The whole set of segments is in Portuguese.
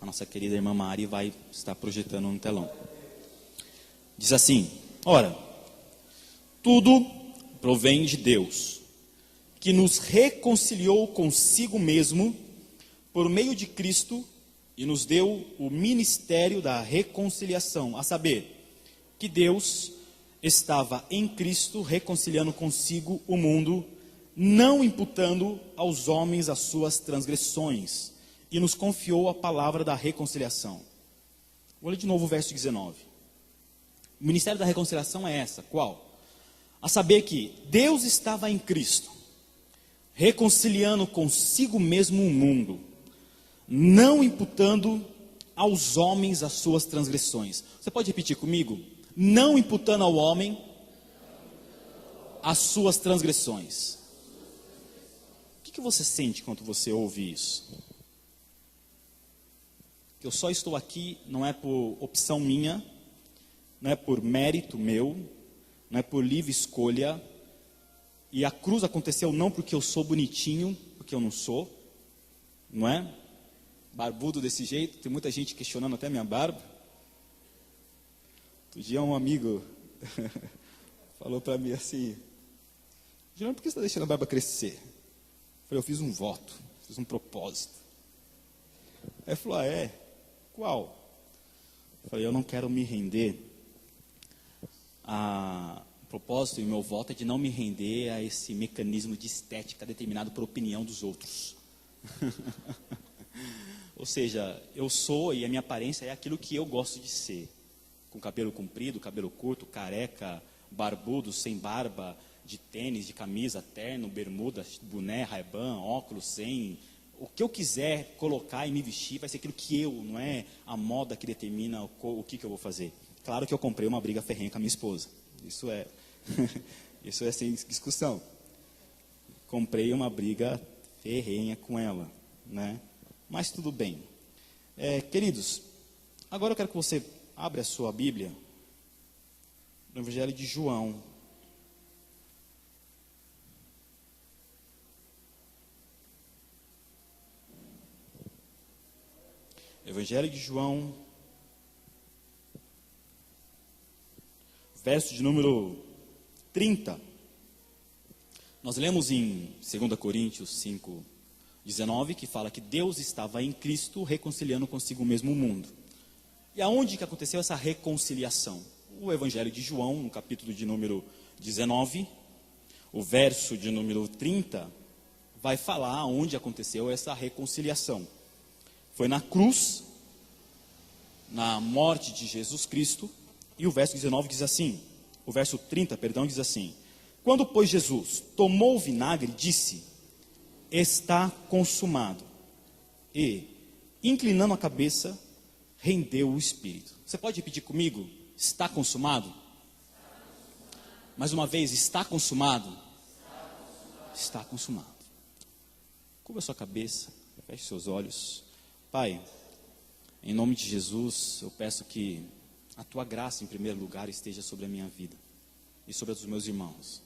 a nossa querida irmã Mari vai estar projetando no telão. Diz assim: ora, tudo provém de Deus, que nos reconciliou consigo mesmo por meio de Cristo e nos deu o ministério da reconciliação, a saber, que Deus estava em Cristo reconciliando consigo o mundo, não imputando aos homens as suas transgressões, e nos confiou a palavra da reconciliação. Vou ler de novo o verso 19. O ministério da reconciliação é essa, qual? A saber que Deus estava em Cristo, reconciliando consigo mesmo o mundo, não imputando aos homens as suas transgressões. Você pode repetir comigo? Não imputando ao homem as suas transgressões. O que você sente quando você ouve isso? Que eu só estou aqui, não é por opção minha, não é por mérito meu, não é por livre escolha, e a cruz aconteceu não porque eu sou bonitinho, porque eu não sou, não é? Barbudo desse jeito, tem muita gente questionando até minha barba. Outro dia um amigo falou para mim assim: Juliano, por que você está deixando a barba crescer? Eu falei: eu fiz um voto, fiz um propósito. Aí ele falou: ah, é? Qual? Eu falei: eu não quero me render. O propósito e o meu voto é de não me render a esse mecanismo de estética determinado por opinião dos outros. Ou seja, eu sou e a minha aparência é aquilo que eu gosto de ser. Com cabelo comprido, cabelo curto, careca, barbudo, sem barba, de tênis, de camisa, terno, bermuda, boné, Ray-Ban, óculos, sem... O que eu quiser colocar e me vestir vai ser aquilo que eu, não é a moda que determina o que eu vou fazer. Claro que eu comprei uma briga ferrenha com a minha esposa. Isso é, isso é sem discussão. Comprei uma briga ferrenha com ela, né? Mas tudo bem. Queridos, agora eu quero que você abra a sua Bíblia no Evangelho de João. Evangelho de João, verso de número 30. Nós lemos em 2 Coríntios 5, 19, que fala que Deus estava em Cristo reconciliando consigo mesmo o mundo. E aonde que aconteceu essa reconciliação? O Evangelho de João, no capítulo de número 19, o verso de número 30, vai falar onde aconteceu essa reconciliação. Foi na cruz, na morte de Jesus Cristo, e o verso 19 diz assim, o verso 30, perdão, diz assim: quando, pois, Jesus tomou o vinagre, disse: está consumado. E, inclinando a cabeça, rendeu o Espírito. Você pode repetir comigo? Está consumado? Mais uma vez, está consumado? Está consumado. Cubra a sua cabeça, feche seus olhos. Pai, em nome de Jesus, eu peço que a Tua graça, em primeiro lugar, esteja sobre a minha vida e sobre os meus irmãos.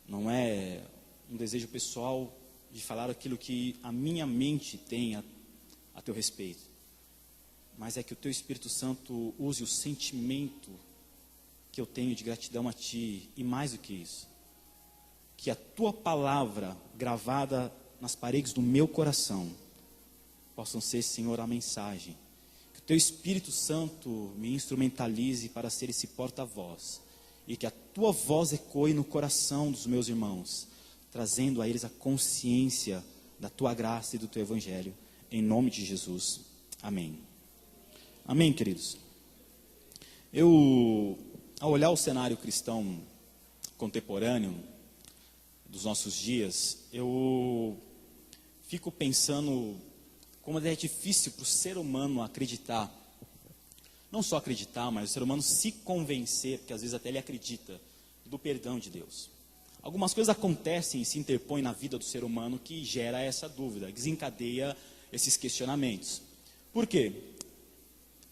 Não é um desejo pessoal de falar aquilo que a minha mente tem a Teu respeito, mas é que o Teu Espírito Santo use o sentimento que eu tenho de gratidão a Ti, e mais do que isso, que a Tua palavra gravada nas paredes do meu coração possam ser, Senhor, a mensagem. Que o Teu Espírito Santo me instrumentalize para ser esse porta-voz, e que a Tua voz ecoe no coração dos meus irmãos, trazendo a eles a consciência da Tua graça e do Teu Evangelho, em nome de Jesus. Amém. Amém, queridos. Ao olhar o cenário cristão contemporâneo dos nossos dias, eu fico pensando como é difícil para o ser humano acreditar, não só acreditar, mas o ser humano se convencer, porque às vezes até ele acredita, do perdão de Deus. Algumas coisas acontecem e se interpõem na vida do ser humano que gera essa dúvida, desencadeia esses questionamentos. Por quê?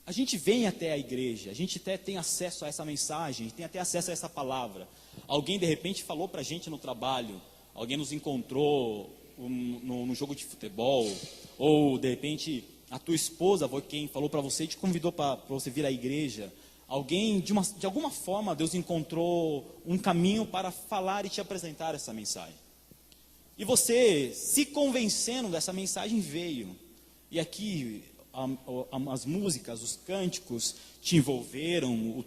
A gente vem até a igreja, a gente até tem acesso a essa mensagem, tem até acesso a essa palavra. Alguém de repente falou para a gente no trabalho, alguém nos encontrou no jogo de futebol, ou de repente a tua esposa foi quem falou para você, te convidou para você vir à igreja, alguém, de alguma forma, Deus encontrou um caminho para falar e te apresentar essa mensagem. E você, se convencendo dessa mensagem, veio. E aqui, as músicas, os cânticos te envolveram,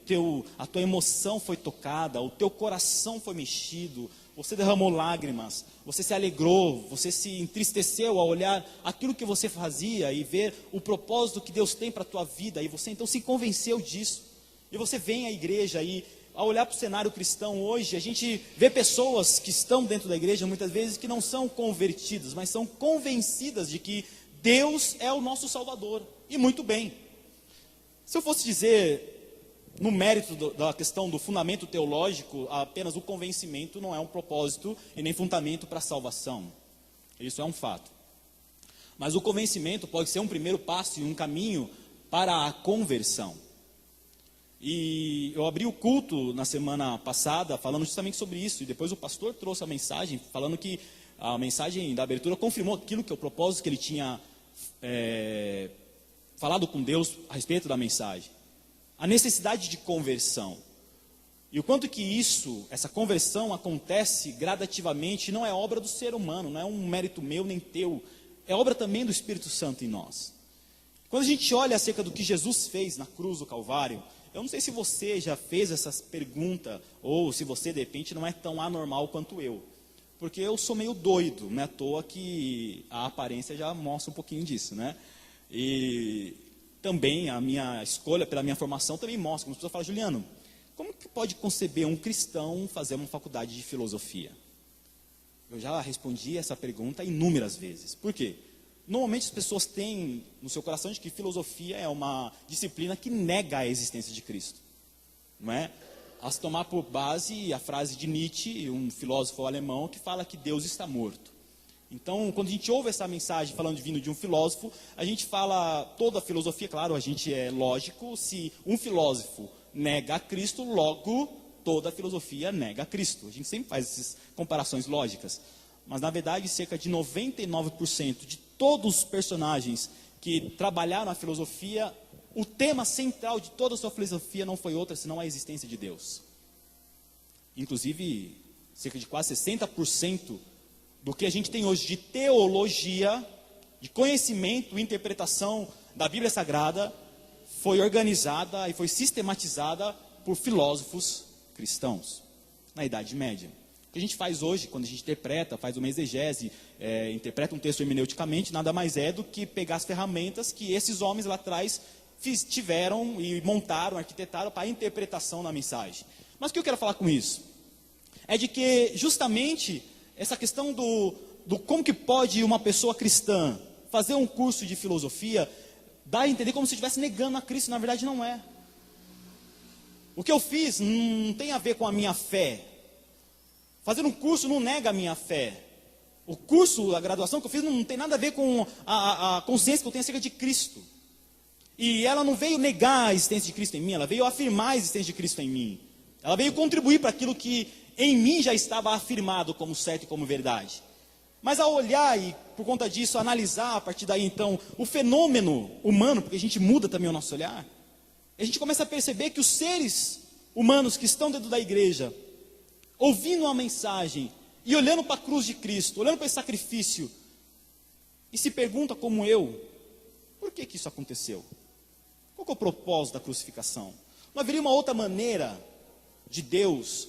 a tua emoção foi tocada, o teu coração foi mexido, você derramou lágrimas, você se alegrou, você se entristeceu ao olhar aquilo que você fazia e ver o propósito que Deus tem para a tua vida, e você então se convenceu disso. E você vem à igreja e, ao olhar para o cenário cristão hoje, a gente vê pessoas que estão dentro da igreja, muitas vezes, que não são convertidas, mas são convencidas de que Deus é o nosso Salvador. E muito bem. Se eu fosse dizer, no mérito da questão do fundamento teológico, apenas o convencimento não é um propósito e nem fundamento para a salvação. Isso é um fato. Mas o convencimento pode ser um primeiro passo e um caminho para a conversão. E eu abri o culto na semana passada falando justamente sobre isso, e depois o pastor trouxe a mensagem, falando que a mensagem da abertura confirmou aquilo que é o propósito que ele tinha falado com Deus a respeito da mensagem. A necessidade de conversão. E o quanto que essa conversão acontece gradativamente, não é obra do ser humano, não é um mérito meu nem teu, é obra também do Espírito Santo em nós. Quando a gente olha acerca do que Jesus fez na cruz do Calvário, eu não sei se você já fez essas perguntas, ou se você de repente não é tão anormal quanto eu. Porque eu sou meio doido, não é à toa que a aparência já mostra um pouquinho disso, né? E também a minha escolha pela minha formação também mostra. Como as pessoas falam, Juliano, como que pode conceber um cristão fazer uma faculdade de filosofia? Eu já respondi essa pergunta inúmeras vezes. Por quê? Normalmente as pessoas têm no seu coração de que filosofia é uma disciplina que nega a existência de Cristo. Não é? A se tomar por base a frase de Nietzsche, um filósofo alemão, que fala que Deus está morto. Então, quando a gente ouve essa mensagem falando vindo de um filósofo, a gente fala, toda a filosofia, claro, a gente é lógico, se um filósofo nega a Cristo, logo toda a filosofia nega a Cristo. A gente sempre faz essas comparações lógicas. Mas, na verdade, cerca de 99% de todos os personagens que trabalharam a filosofia, o tema central de toda a sua filosofia não foi outra senão a existência de Deus. Inclusive, cerca de quase 60% do que a gente tem hoje de teologia, de conhecimento e interpretação da Bíblia Sagrada, foi organizada e foi sistematizada por filósofos cristãos, na Idade Média. O que a gente faz hoje, quando a gente interpreta, faz uma exegese, interpreta um texto hermeneuticamente, nada mais é do que pegar as ferramentas que esses homens lá atrás tiveram e montaram, arquitetaram para a interpretação da mensagem. Mas o que eu quero falar com isso? É de que justamente essa questão do como que pode uma pessoa cristã fazer um curso de filosofia, dá a entender como se estivesse negando a Cristo, na verdade não é. O que eu fiz não tem a ver com a minha fé. Fazer um curso não nega a minha fé. O curso, a graduação que eu fiz não tem nada a ver com a consciência que eu tenho acerca de Cristo. E ela não veio negar a existência de Cristo em mim, ela veio afirmar a existência de Cristo em mim. Ela veio contribuir para aquilo que em mim já estava afirmado como certo e como verdade. Mas ao olhar e, por conta disso, analisar a partir daí, então, o fenômeno humano, porque a gente muda também o nosso olhar, a gente começa a perceber que os seres humanos que estão dentro da igreja, ouvindo uma mensagem e olhando para a cruz de Cristo, olhando para esse sacrifício, e se pergunta como eu, por que isso aconteceu? Qual que é o propósito da crucificação? Não haveria uma outra maneira de Deus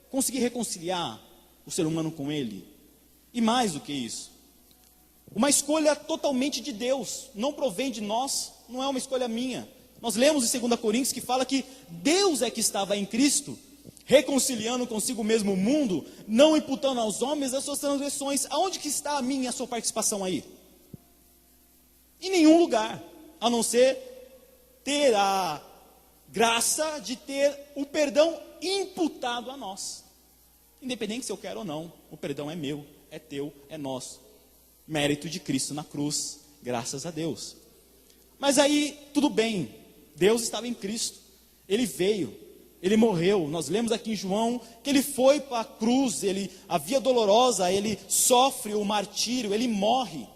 conseguir reconciliar o ser humano com Ele? E mais do que isso, uma escolha totalmente de Deus, não provém de nós, não é uma escolha minha. Nós lemos em 2 Coríntios que fala que Deus é que estava em Cristo, reconciliando consigo mesmo o mundo, não imputando aos homens as suas transgressões. Aonde que está a minha e a sua participação aí? Em nenhum lugar, a não ser ter a graça de ter o perdão imputado a nós. Independente se eu quero ou não, o perdão é meu, é teu, é nosso. Mérito de Cristo na cruz, graças a Deus. Mas aí, tudo bem, Deus estava em Cristo, Ele veio, Ele morreu. Nós lemos aqui em João que Ele foi para a cruz, a via dolorosa, Ele sofre o martírio, Ele morre.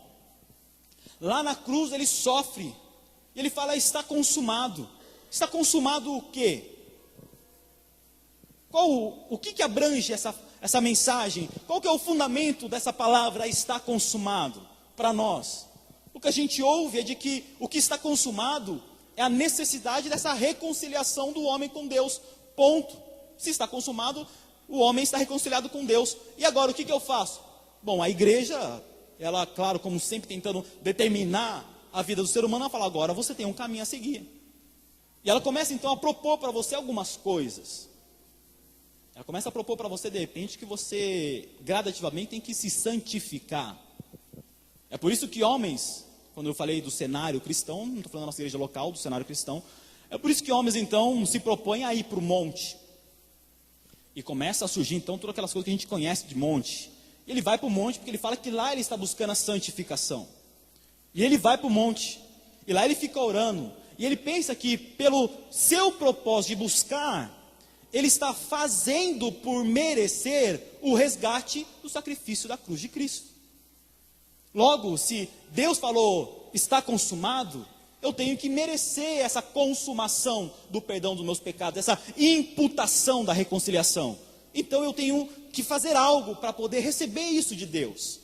Lá na cruz ele sofre. E ele fala, está consumado. Está consumado o quê? O que abrange essa mensagem? Qual que é o fundamento dessa palavra, está consumado, para nós? O que a gente ouve é de que o que está consumado é a necessidade dessa reconciliação do homem com Deus, ponto. Se está consumado, o homem está reconciliado com Deus. E agora, o que eu faço? Bom, a igreja, ela, claro, como sempre tentando determinar a vida do ser humano, ela fala, agora você tem um caminho a seguir. E ela começa então a propor para você algumas coisas. Ela começa a propor para você, de repente, que você gradativamente tem que se santificar. É por isso que homens, quando eu falei do cenário cristão, não estou falando da nossa igreja local, do cenário cristão, é por isso que homens então se propõem a ir para o monte. E começa a surgir então todas aquelas coisas que a gente conhece de monte. E ele vai para o monte porque ele fala que lá ele está buscando a santificação. E ele vai para o monte, e lá ele fica orando. E ele pensa que pelo seu propósito de buscar, ele está fazendo por merecer o resgate do sacrifício da cruz de Cristo. Logo, se Deus falou, está consumado, eu tenho que merecer essa consumação do perdão dos meus pecados, essa imputação da reconciliação. Então eu tenho que fazer algo para poder receber isso de Deus.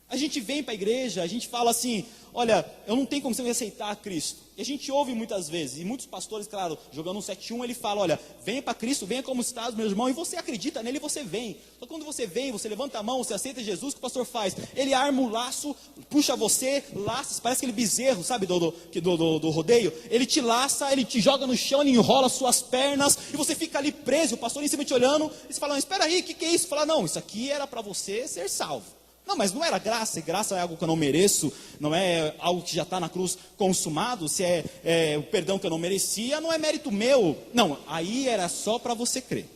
A gente vem para a igreja, a gente fala assim, olha, eu não tenho como você aceitar Cristo. E a gente ouve muitas vezes, e muitos pastores, claro, jogando um 7-1, ele fala, olha, venha para Cristo, venha como estás, meu irmão, e você acredita nele, você vem. Então quando você vem, você levanta a mão, você aceita Jesus, o que o pastor faz? Ele arma o laço, puxa você, laça, parece aquele bezerro, sabe, do rodeio. Ele te laça, ele te joga no chão, ele enrola suas pernas, e você fica ali preso, o pastor em cima te olhando, e você fala, espera aí, o que é isso? Fala, não, isso aqui era para você ser salvo. Não, mas não era graça, e graça é algo que eu não mereço, não é algo que já está na cruz consumado, se é o perdão que eu não merecia, não é mérito meu. Não, aí era só para você crer.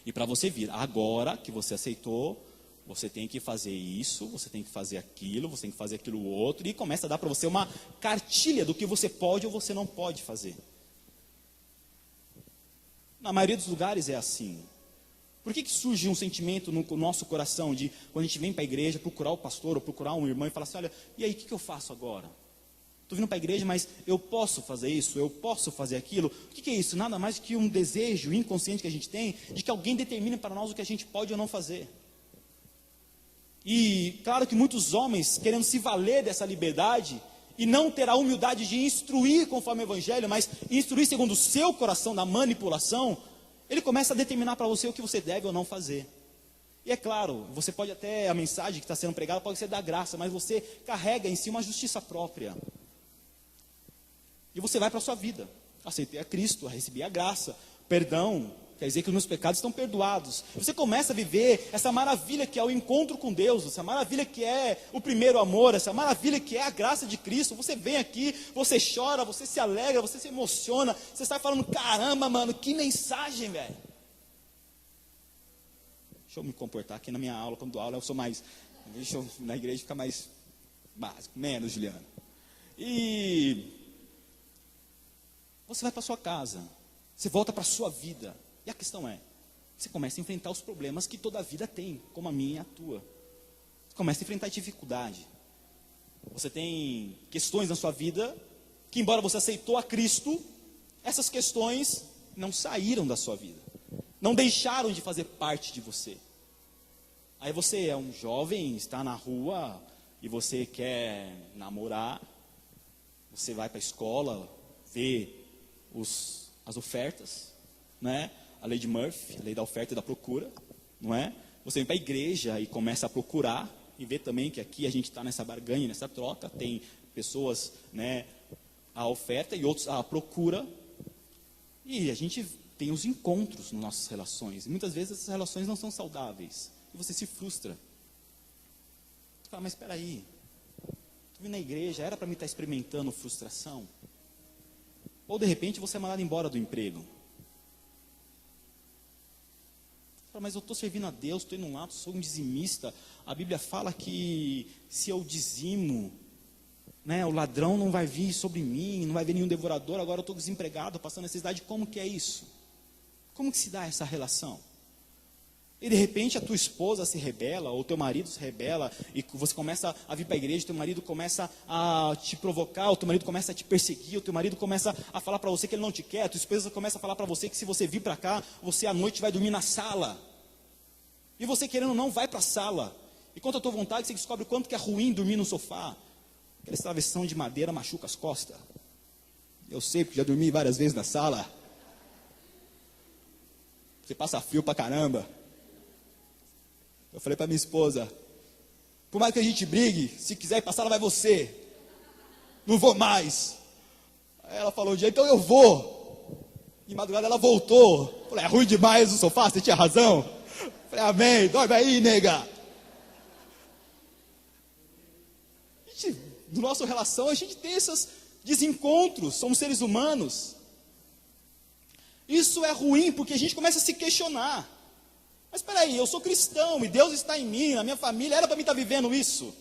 E para você vir, agora que você aceitou, você tem que fazer isso, você tem que fazer aquilo, você tem que fazer aquilo outro, e começa a dar para você uma cartilha do que você pode ou você não pode fazer. Na maioria dos lugares é assim. Por que surge um sentimento no nosso coração de, quando a gente vem para a igreja, procurar o pastor ou procurar um irmão e falar assim, olha, e aí, o que eu faço agora? Estou vindo para a igreja, mas eu posso fazer isso, eu posso fazer aquilo? O que é isso? Nada mais do que um desejo inconsciente que a gente tem, de que alguém determine para nós o que a gente pode ou não fazer. E claro que muitos homens, querendo se valer dessa liberdade, e não ter a humildade de instruir conforme o evangelho, mas instruir segundo o seu coração, da manipulação, ele começa a determinar para você o que você deve ou não fazer. E é claro, você pode até, a mensagem que está sendo pregada pode ser da graça, mas você carrega em si uma justiça própria. E você vai para a sua vida. Aceitei a Cristo, recebi a graça, perdão, quer dizer que os meus pecados estão perdoados. Você começa a viver essa maravilha que é o encontro com Deus, essa maravilha que é o primeiro amor, essa maravilha que é a graça de Cristo. Você vem aqui, você chora, você se alegra, você se emociona, você está falando, caramba, mano, que mensagem, velho. Deixa eu me comportar aqui na minha aula, quando dou aula eu sou mais, deixa eu na igreja ficar mais básico, menos, Juliano. E você vai para sua casa, você volta para a sua vida. E a questão é, você começa a enfrentar os problemas que toda a vida tem, como a minha e a tua. Você começa a enfrentar dificuldade. Você tem questões na sua vida, que embora você aceitou a Cristo, essas questões não saíram da sua vida. Não deixaram de fazer parte de você. Aí você é um jovem, está na rua, e você quer namorar, você vai para a escola, vê as ofertas, né? A lei de Murphy, a lei da oferta e da procura, não é? Você vem para a igreja e começa a procurar, e vê também que aqui a gente está nessa barganha, nessa troca, tem pessoas, né, a oferta e outros a procura, e a gente tem os encontros nas nossas relações, e muitas vezes essas relações não são saudáveis, e você se frustra. Você fala, mas espera aí, estou vindo na igreja, era para mim estar experimentando frustração? Ou de repente você é mandado embora do emprego. Mas eu estou servindo a Deus, estou indo lá, sou um dizimista. A Bíblia fala que se eu dizimo, né, o ladrão não vai vir sobre mim, não vai vir nenhum devorador, agora eu estou desempregado, passando necessidade. Como que é isso? Como que se dá essa relação? E de repente a tua esposa se rebela, ou teu marido se rebela, e você começa a vir para a igreja, teu marido começa a te provocar, o teu marido começa a te perseguir, o teu marido começa a falar para você que ele não te quer, a tua esposa começa a falar para você que se você vir para cá, você à noite vai dormir na sala. E você querendo ou não, vai para a sala. E contra a tua vontade, você descobre o quanto que é ruim dormir no sofá. Aquela travessão de madeira machuca as costas. Eu sei, porque já dormi várias vezes na sala. Você passa frio pra caramba. Eu falei para minha esposa, por mais que a gente brigue, se quiser ir para a sala vai você. Não vou mais. Aí ela falou um dia, então eu vou. De madrugada ela voltou. Eu falei, é ruim demais o sofá, você tinha razão. Eu falei, amém, dorme aí, nega. No nosso relação, a gente tem esses desencontros, somos seres humanos. Isso é ruim, porque a gente começa a se questionar. Mas espera aí, eu sou cristão e Deus está em mim, na minha família, era para mim estar vivendo isso.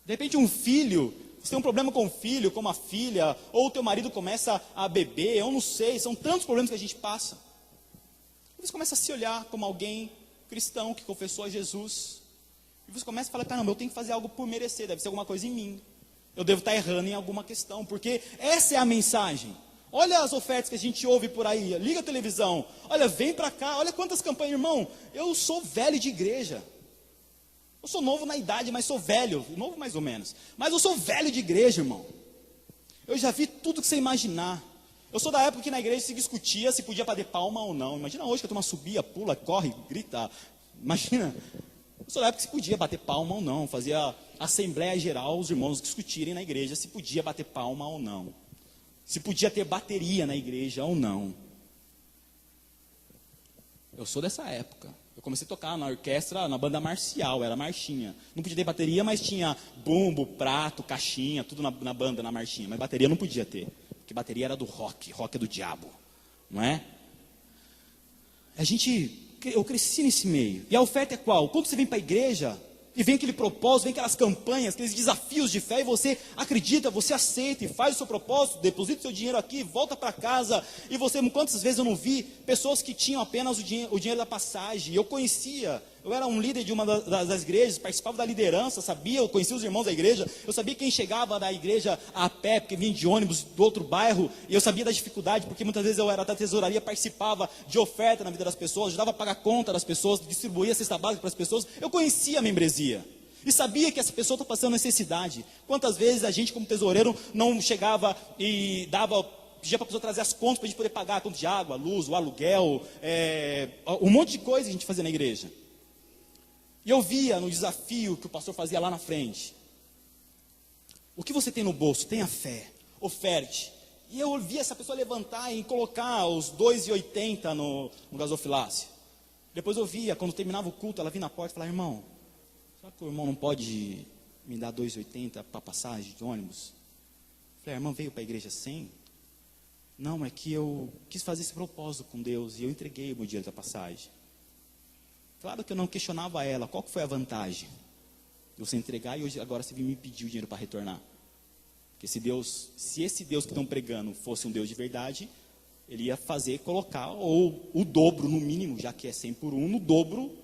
De repente um filho, você tem um problema com o filho, com uma filha, ou o teu marido começa a beber, eu não sei, são tantos problemas que a gente passa. E você começa a se olhar como alguém cristão que confessou a Jesus. E você começa a falar, caramba, eu tenho que fazer algo por merecer, deve ser alguma coisa em mim. Eu devo estar errando em alguma questão, porque essa é a mensagem. Olha as ofertas que a gente ouve por aí, liga a televisão, olha, vem para cá, olha quantas campanhas, irmão, eu sou velho de igreja, eu sou novo na idade, mas sou velho, novo mais ou menos, mas eu sou velho de igreja, irmão, eu já vi tudo que você imaginar, eu sou da época que na igreja se discutia se podia bater palma ou não, imagina hoje que a turma subia, pula, corre, grita, imagina, eu sou da época que se podia bater palma ou não, fazia assembleia geral, os irmãos discutirem na igreja se podia bater palma ou não. Se podia ter bateria na igreja ou não. Eu sou dessa época. Eu comecei a tocar na orquestra, na banda marcial, era marchinha. Não podia ter bateria, mas tinha bumbo, prato, caixinha, tudo na banda, na marchinha. Mas bateria não podia ter, porque bateria era do rock, rock é do diabo, não é? Eu cresci nesse meio. E a oferta é qual? Quando você vem para a igreja, e vem aquele propósito, vem aquelas campanhas, aqueles desafios de fé, e você acredita, você aceita, e faz o seu propósito, deposita o seu dinheiro aqui, volta para casa, e você, quantas vezes eu não vi pessoas que tinham apenas o dinheiro da passagem, eu conhecia, eu era um líder de uma das igrejas, participava da liderança, eu conhecia os irmãos da igreja, eu sabia quem chegava da igreja a pé, porque vinha de ônibus do outro bairro, e eu sabia da dificuldade, porque muitas vezes eu era da tesouraria, participava de oferta na vida das pessoas, ajudava a pagar conta das pessoas, distribuía a cesta básica para as pessoas, eu conhecia a membresia, e sabia que essa pessoa está passando necessidade. Quantas vezes a gente como tesoureiro não chegava e pedia para a pessoa trazer as contas para a gente poder pagar a conta de água, luz, o aluguel, um monte de coisa que a gente fazia na igreja. E eu via no desafio que o pastor fazia lá na frente. O que você tem no bolso? Tenha fé, oferte. E eu via essa pessoa levantar e colocar os 2,80 no gasofilácio. Depois eu via, quando terminava o culto, ela vinha na porta e falava, irmão, será que o irmão não pode me dar 2,80 para passagem de ônibus? Eu falei, a irmã veio para a igreja sem? Não, é que eu quis fazer esse propósito com Deus e eu entreguei o meu dinheiro da passagem. Claro que eu não questionava ela, qual que foi a vantagem de você entregar e hoje, agora você vem me pedir o dinheiro para retornar? Porque se esse Deus que estão pregando fosse um Deus de verdade, ele ia colocar ou o dobro no mínimo, já que é 100 por 1, no dobro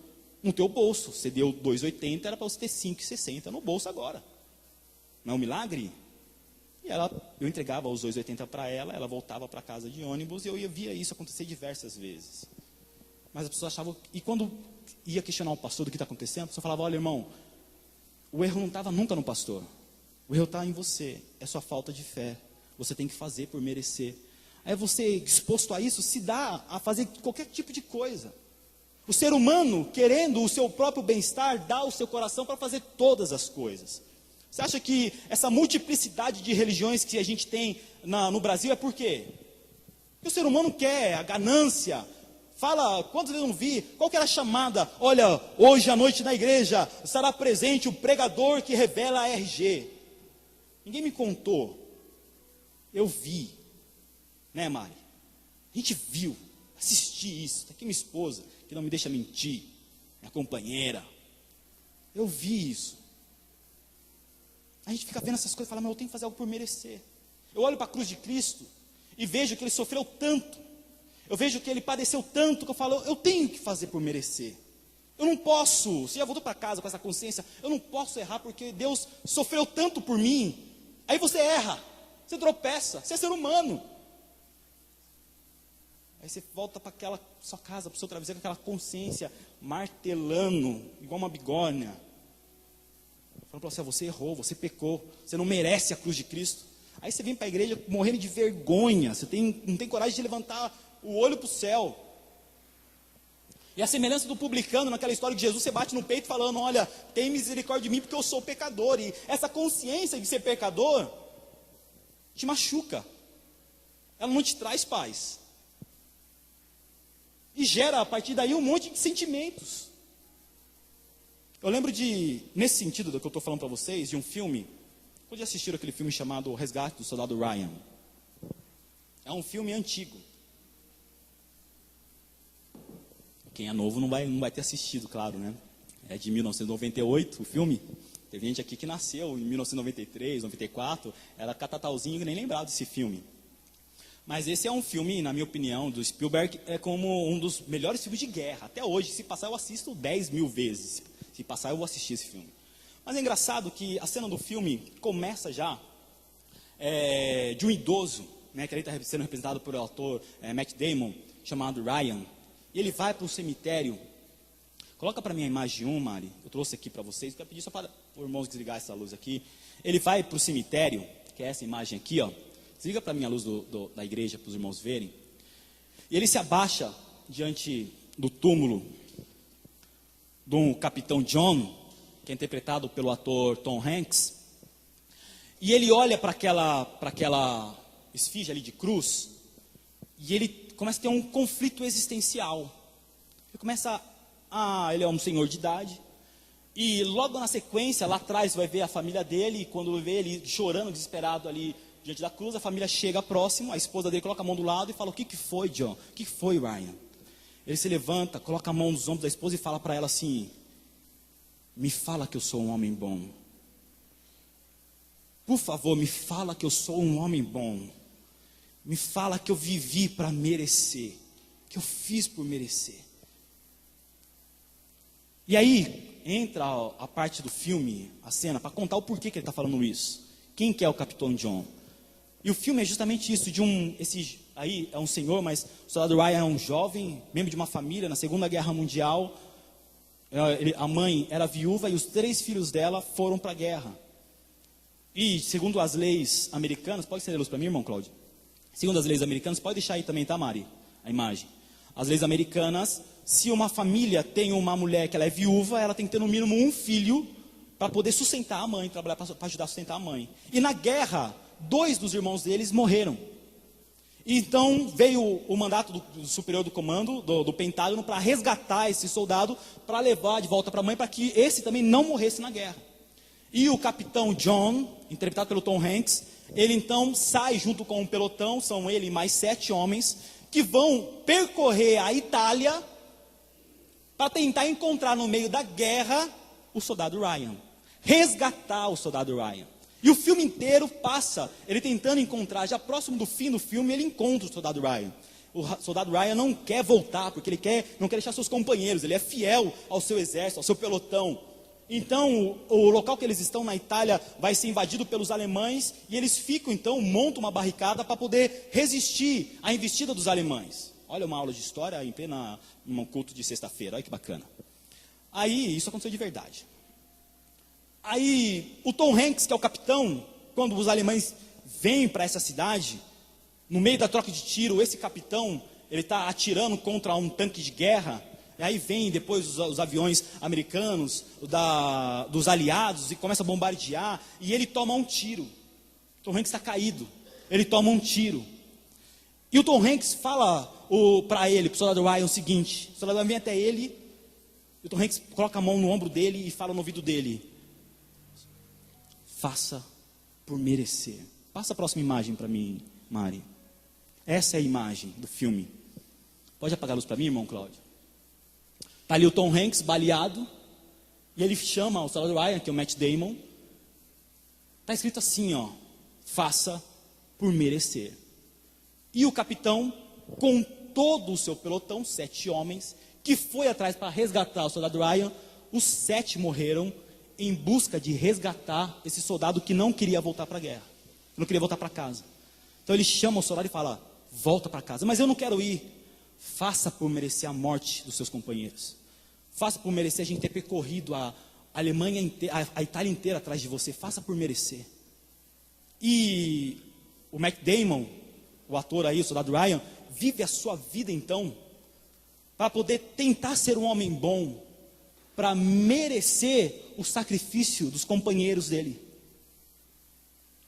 no teu bolso. Você deu 2,80, era para você ter 5,60 no bolso agora. Não é um milagre? E eu entregava os 2,80 para ela, ela voltava para casa de ônibus e eu via isso acontecer diversas vezes. Mas as pessoas achavam, e quando ia questionar o pastor do que está acontecendo, a pessoa falava, olha irmão, o erro não estava nunca no pastor, o erro está em você, é sua falta de fé, você tem que fazer por merecer. Aí você, exposto a isso, se dá a fazer qualquer tipo de coisa. O ser humano, querendo o seu próprio bem-estar, dá o seu coração para fazer todas as coisas. Você acha que essa multiplicidade de religiões que a gente tem no Brasil é por quê? Porque o ser humano quer, a ganância. Fala, quantas vezes eu não vi, qual que era a chamada? Olha, hoje à noite na igreja estará presente o pregador que revela a RG. Ninguém me contou. Eu vi. Né, Mari? A gente viu, assisti isso. Está aqui minha esposa, que não me deixa mentir. Minha companheira. Eu vi isso. A gente fica vendo essas coisas e fala, mas eu tenho que fazer algo por merecer. Eu olho para a cruz de Cristo e vejo que ele sofreu tanto. Eu vejo que ele padeceu tanto que eu falo, eu tenho que fazer por merecer. Eu não posso, você já voltou para casa com essa consciência, eu não posso errar porque Deus sofreu tanto por mim. Aí você erra, você tropeça, você é ser humano. Aí você volta para aquela sua casa, para o seu travesseiro, com aquela consciência, martelando, igual uma bigorna. Falando para você, você errou, você pecou, você não merece a cruz de Cristo. Aí você vem para a igreja morrendo de vergonha, você não tem coragem de levantar o olho para o céu. E a semelhança do publicano, naquela história de Jesus, você bate no peito falando, olha, tem misericórdia de mim porque eu sou pecador. E essa consciência de ser pecador te machuca. Ela não te traz paz. E gera a partir daí um monte de sentimentos. Eu lembro nesse sentido do que eu estou falando para vocês, de um filme. Vocês já assistiram aquele filme chamado O Resgate do Soldado Ryan? É um filme antigo. Quem é novo não vai ter assistido, claro, né? É de 1998 o filme. Teve gente aqui que nasceu em 1993, 94, era catatauzinho que nem lembrava desse filme. Mas esse é um filme, na minha opinião, do Spielberg, é como um dos melhores filmes de guerra. Até hoje, se passar eu assisto 10 mil vezes. Se passar eu vou assistir esse filme. Mas é engraçado que a cena do filme começa já de um idoso, né, que ele está sendo representado por o ator Matt Damon, chamado Ryan. E ele vai para o cemitério. Coloca para mim a imagem 1, Mari. Eu trouxe aqui para vocês. Quero pedir só para o irmão desligar essa luz aqui. Ele vai para o cemitério, que é essa imagem aqui, ó. Desliga para mim a luz da igreja, para os irmãos verem. E ele se abaixa diante do túmulo do capitão John, que é interpretado pelo ator Tom Hanks. E ele olha para aquela esfinge ali de cruz. E ele começa a ter um conflito existencial. Ele é um senhor de idade. E logo na sequência, lá atrás, vai ver a família dele. E quando vê ele chorando, desesperado ali diante da cruz, a família chega próximo, a esposa dele coloca a mão do lado e fala, o que foi, John? O que foi, Ryan? Ele se levanta, coloca a mão nos ombros da esposa e fala para ela assim, me fala que eu sou um homem bom. Por favor, me fala que eu sou um homem bom. Me fala que eu vivi para merecer, que eu fiz por merecer. E aí entra a parte do filme, a cena, para contar o porquê que ele está falando isso. Quem que é o Capitão John? E o filme é justamente isso, esse aí é um senhor, mas o soldado Ryan é um jovem, membro de uma família na Segunda Guerra Mundial. A mãe era viúva e os 3 filhos dela foram para a guerra. E segundo as leis americanas, pode acender a luz para mim, irmão Cláudio? Segundo as leis americanas, pode deixar aí também, tá, Mari? A imagem. As leis americanas, se uma família tem uma mulher que ela é viúva, ela tem que ter no mínimo um filho para poder sustentar a mãe, trabalhar para ajudar a sustentar a mãe. E na guerra, 2 dos irmãos deles morreram. Então veio o mandato do superior do comando, do Pentágono, para resgatar esse soldado, para levar de volta para a mãe, para que esse também não morresse na guerra. E o capitão John, interpretado pelo Tom Hanks, ele então sai junto com um pelotão, são ele e mais 7 homens, que vão percorrer a Itália para tentar encontrar no meio da guerra o soldado Ryan. Resgatar o soldado Ryan. E o filme inteiro passa ele tentando encontrar, já próximo do fim do filme, ele encontra o soldado Ryan. O soldado Ryan não quer voltar, porque ele não quer deixar seus companheiros, ele é fiel ao seu exército, ao seu pelotão. Então, o local que eles estão na Itália vai ser invadido pelos alemães, e eles ficam, então, montam uma barricada para poder resistir à investida dos alemães. Olha uma aula de história em plena, num culto de sexta-feira, olha que bacana. Aí, isso aconteceu de verdade. Aí, o Tom Hanks, que é o capitão, quando os alemães vêm para essa cidade, no meio da troca de tiro, esse capitão, ele está atirando contra um tanque de guerra. E aí vem depois os aviões americanos, dos aliados, e começa a bombardear, e ele toma um tiro. O Tom Hanks está caído, ele toma um tiro. E o Tom Hanks fala para ele, para o soldado Ryan, o seguinte, o soldado Ryan vem até ele, e o Tom Hanks coloca a mão no ombro dele e fala no ouvido dele, faça por merecer. Passa a próxima imagem para mim, Mari. Essa é a imagem do filme. Pode apagar a luz para mim, irmão Cláudio? Está ali o Tom Hanks, baleado, e ele chama o soldado Ryan, que é o Matt Damon. Está escrito assim, faça por merecer. E o capitão, com todo o seu pelotão, 7 homens, que foi atrás para resgatar o soldado Ryan. Os 7 morreram em busca de resgatar esse soldado que não queria voltar para a guerra, não queria voltar para casa. Então ele chama o soldado e fala: volta para casa. Mas eu não quero ir. Faça por merecer a morte dos seus companheiros. Faça por merecer a gente ter percorrido a Alemanha inteira, a Itália inteira atrás de você. Faça por merecer. E o Matt Damon, o ator aí, o soldado Ryan, vive a sua vida então para poder tentar ser um homem bom, para merecer o sacrifício dos companheiros dele,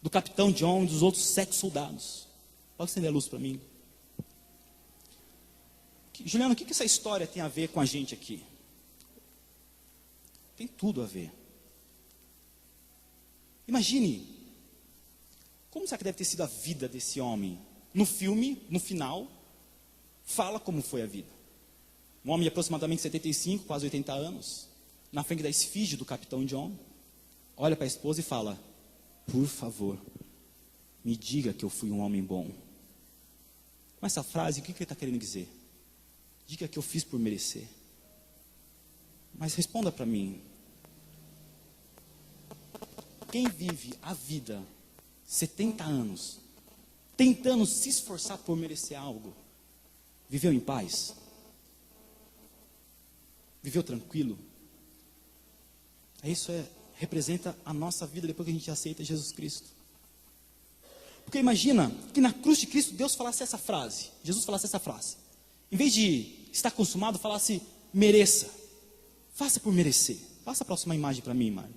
do capitão John e dos outros 7 soldados. Pode acender a luz para mim. Juliano, o que essa história tem a ver com a gente aqui? Tem tudo a ver. Imagine, como será que deve ter sido a vida desse homem? No filme, no final, fala como foi a vida. Um homem de aproximadamente 75, quase 80 anos, na frente da esfinge do capitão John, olha para a esposa e fala: por favor, me diga que eu fui um homem bom. Com essa frase, o que ele está querendo dizer? Diga que eu fiz por merecer. Mas responda para mim. Quem vive a vida 70 anos, tentando se esforçar por merecer algo, viveu em paz? Viveu tranquilo? Isso representa a nossa vida depois que a gente aceita Jesus Cristo. Porque imagina que na cruz de Cristo Deus falasse essa frase, Jesus falasse essa frase. Em vez de estar consumado, falasse: mereça. Faça por merecer. Passa a próxima imagem para mim, Mário.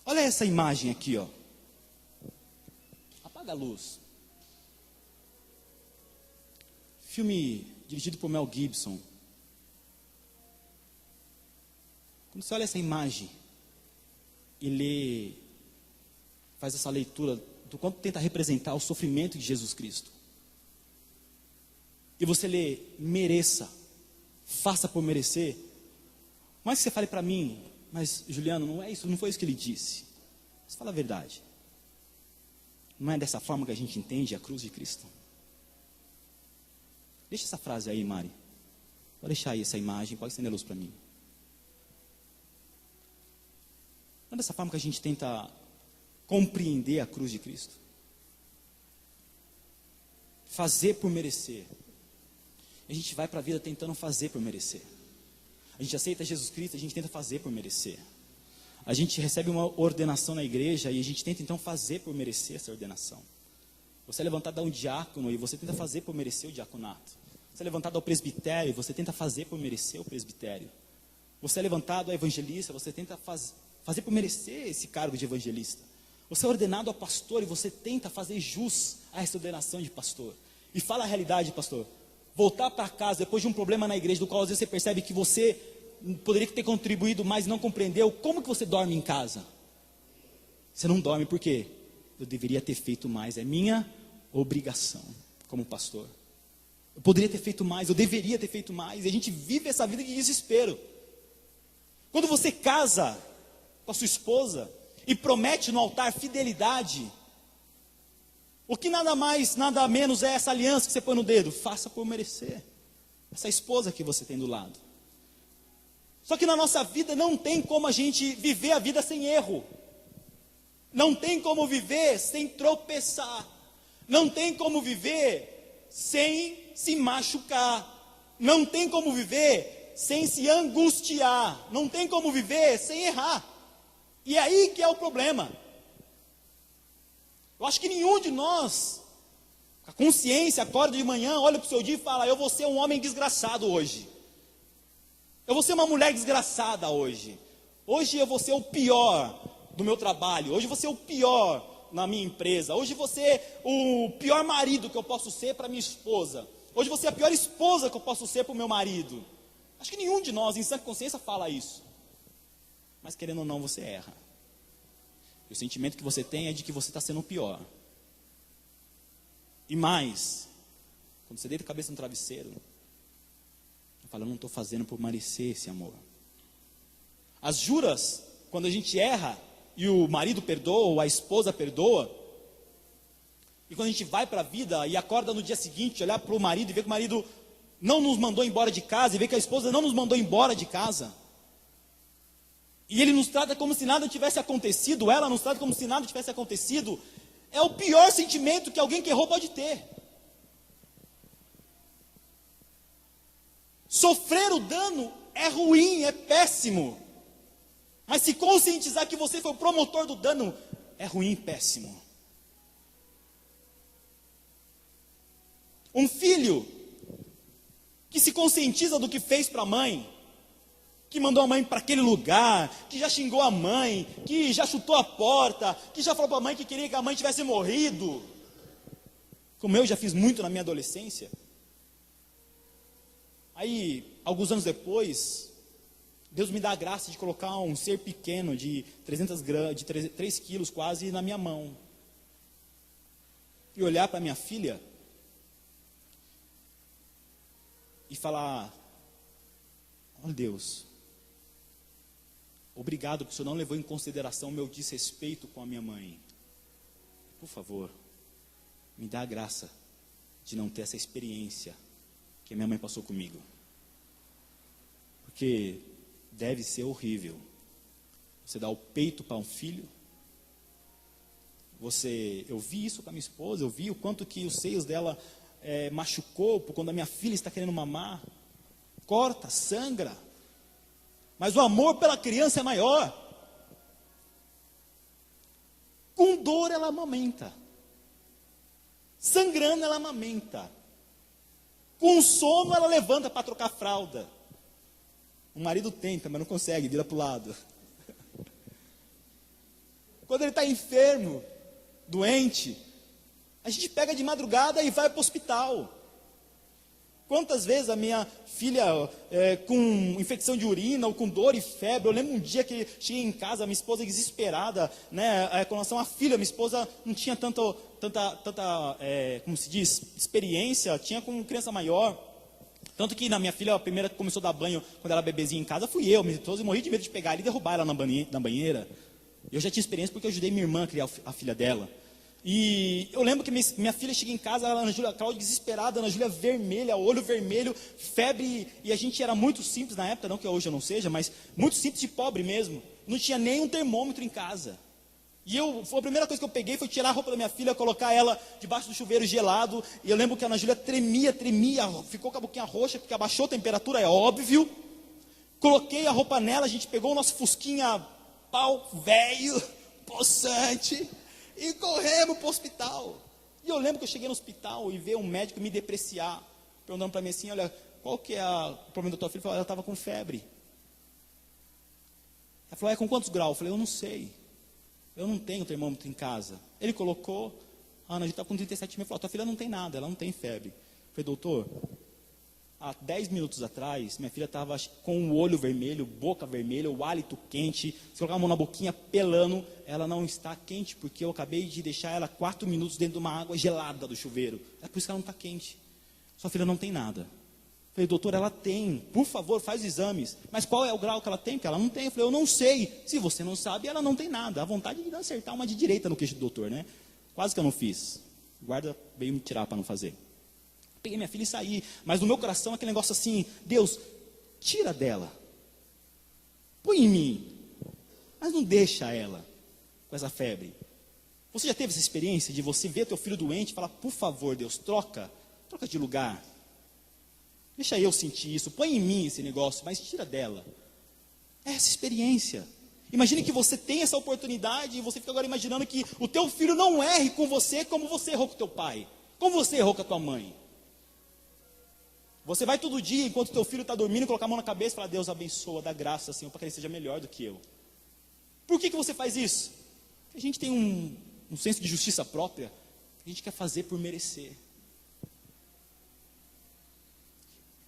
Olha essa imagem aqui, ó. Apaga a luz. Filme dirigido por Mel Gibson. Quando você olha essa imagem e faz essa leitura do quanto tenta representar o sofrimento de Jesus Cristo, e você lê: mereça, faça por merecer, mas que você fale para mim: mas Juliano, não é isso, não foi isso que ele disse. Você fala a verdade. Não é dessa forma que a gente entende a cruz de Cristo? Deixa essa frase aí, Mari. Pode deixar aí essa imagem, pode acender a luz para mim. Não é dessa forma que a gente tenta compreender a cruz de Cristo? Fazer por merecer. A gente vai para a vida tentando fazer por merecer. A gente aceita Jesus Cristo, a gente tenta fazer por merecer. A gente recebe uma ordenação na igreja e a gente tenta então fazer por merecer essa ordenação. Você é levantado a um diácono e você tenta fazer por merecer o diaconato. Você é levantado ao presbitério e você tenta fazer por merecer o presbitério. Você é levantado a evangelista, você tenta fazer por merecer esse cargo de evangelista. Você é ordenado a pastor e você tenta fazer jus a essa ordenação de pastor. E fala a realidade, pastor. Voltar para casa depois de um problema na igreja, do qual às vezes você percebe que você poderia ter contribuído, mas não compreendeu. Como que você dorme em casa? Você não dorme por quê? Eu deveria ter feito mais, é minha obrigação como pastor. Eu poderia ter feito mais, eu deveria ter feito mais. E a gente vive essa vida de desespero. Quando você casa com a sua esposa e promete no altar fidelidade, o que nada mais, nada menos é essa aliança que você põe no dedo. Faça por merecer. Essa esposa que você tem do lado. Só que na nossa vida não tem como a gente viver a vida sem erro. Não tem como viver sem tropeçar. Não tem como viver sem se machucar. Não tem como viver sem se angustiar. Não tem como viver sem errar. E é aí que é o problema. Eu acho que nenhum de nós, com a consciência, acorda de manhã, olha para o seu dia e fala: eu vou ser um homem desgraçado hoje. Eu vou ser uma mulher desgraçada hoje. Hoje eu vou ser o pior do meu trabalho. Hoje eu vou ser o pior na minha empresa. Hoje eu vou ser o pior marido que eu posso ser para minha esposa. Hoje eu vou ser a pior esposa que eu posso ser para o meu marido. Acho que nenhum de nós, em sã consciência, fala isso. Mas querendo ou não, você erra. E o sentimento que você tem é de que você está sendo o pior. E mais, quando você deita a cabeça no travesseiro, fala: eu não estou fazendo por merecer esse amor. As juras, quando a gente erra e o marido perdoa ou a esposa perdoa, E quando a gente vai para a vida e acorda no dia seguinte, olhar para o marido e ver que o marido não nos mandou embora de casa, e ver que a esposa não nos mandou embora de casa, e ele nos trata como se nada tivesse acontecido, ela nos trata como se nada tivesse acontecido, é o pior sentimento que alguém que errou pode ter. Sofrer o dano é ruim, é péssimo. Mas se conscientizar que você foi o promotor do dano, é ruim e péssimo. Um filho que se conscientiza do que fez para a mãe, que mandou a mãe para aquele lugar, que já xingou a mãe, que já chutou a porta, que já falou para a mãe que queria que a mãe tivesse morrido, como eu já fiz muito na minha adolescência. Aí, alguns anos depois, Deus me dá a graça de colocar um ser pequeno de 300 gramas, de 3 quilos quase, na minha mão. E olhar para minha filha e falar: olha, Deus, obrigado porque o Senhor não levou em consideração o meu desrespeito com a minha mãe. Por favor, me dá a graça de não ter essa experiência que a minha mãe passou comigo. Porque deve ser horrível você dar o peito para um filho. Eu vi isso com a minha esposa, eu vi o quanto que os seios dela machucou quando a minha filha está querendo mamar. Corta, sangra. Mas o amor pela criança é maior. Com dor ela amamenta. Sangrando ela amamenta. Com sono ela levanta para trocar fralda. O marido tenta, mas não consegue, vira para o lado. Quando ele está enfermo, doente, a gente pega de madrugada e vai para o hospital. Quantas vezes a minha filha com infecção de urina ou com dor e febre, eu lembro um dia que cheguei em casa, minha esposa desesperada, né, com relação à filha, minha esposa não tinha tanta, como se diz, experiência, tinha com criança maior, tanto que na minha filha, a primeira que começou a dar banho, quando ela era bebezinha em casa, fui eu, minha esposa, morri de medo de pegar ela e derrubar ela na banheira. Eu já tinha experiência porque eu ajudei minha irmã a criar a filha dela. E eu lembro que minha filha chega em casa, a Ana Júlia, Cláudia desesperada, a Ana Júlia vermelha, olho vermelho, febre, e a gente era muito simples na época, não que hoje eu não seja, mas muito simples de pobre mesmo, não tinha nem um termômetro em casa. E a primeira coisa que eu peguei foi tirar a roupa da minha filha, colocar ela debaixo do chuveiro gelado, e eu lembro que a Ana Júlia tremia, ficou com a boquinha roxa, porque abaixou a temperatura, é óbvio. Coloquei a roupa nela, a gente pegou o nosso fusquinha pau velho, possante, e corremos para o hospital. E eu lembro que eu cheguei no hospital e vi um médico me depreciar, perguntando para mim assim: olha, qual que é o problema da tua filha? Ela estava com febre. Ela falou: com quantos graus? Eu falei: eu não sei, eu não tenho termômetro em casa. Ele colocou, a Ana está com 37 mil, falou: tua filha não tem nada, ela não tem febre. Eu falei: doutor, há 10 minutos atrás, minha filha estava com o olho vermelho, boca vermelha, o hálito quente. Se colocar a mão na boquinha, pelando, ela não está quente, porque eu acabei de deixar ela 4 minutos dentro de uma água gelada do chuveiro. É por isso que ela não está quente. Sua filha não tem nada. Eu falei: doutor, ela tem. Por favor, faz exames. Mas qual é o grau que ela tem? Porque ela não tem. Eu falei: eu não sei. Se você não sabe, ela não tem nada. A vontade de acertar uma de direita no queixo do doutor, né? Quase que eu não fiz. O guarda veio me tirar para não fazer. Peguei minha filha e saí, mas no meu coração aquele negócio assim: Deus, tira dela, põe em mim, mas não deixa ela com essa febre. Você já teve essa experiência de você ver teu filho doente e falar: por favor, Deus, troca de lugar, deixa eu sentir isso, põe em mim esse negócio, mas tira dela. É essa experiência. Imagine que você tem essa oportunidade e você fica agora imaginando que o teu filho não erre com você como você errou com teu pai, como você errou com a tua mãe. Você vai todo dia, enquanto teu filho está dormindo, colocar a mão na cabeça e falar: Deus abençoa, dá graça, Senhor, para que ele seja melhor do que eu. Por que você faz isso? Porque a gente tem um senso de justiça própria, a gente quer fazer por merecer.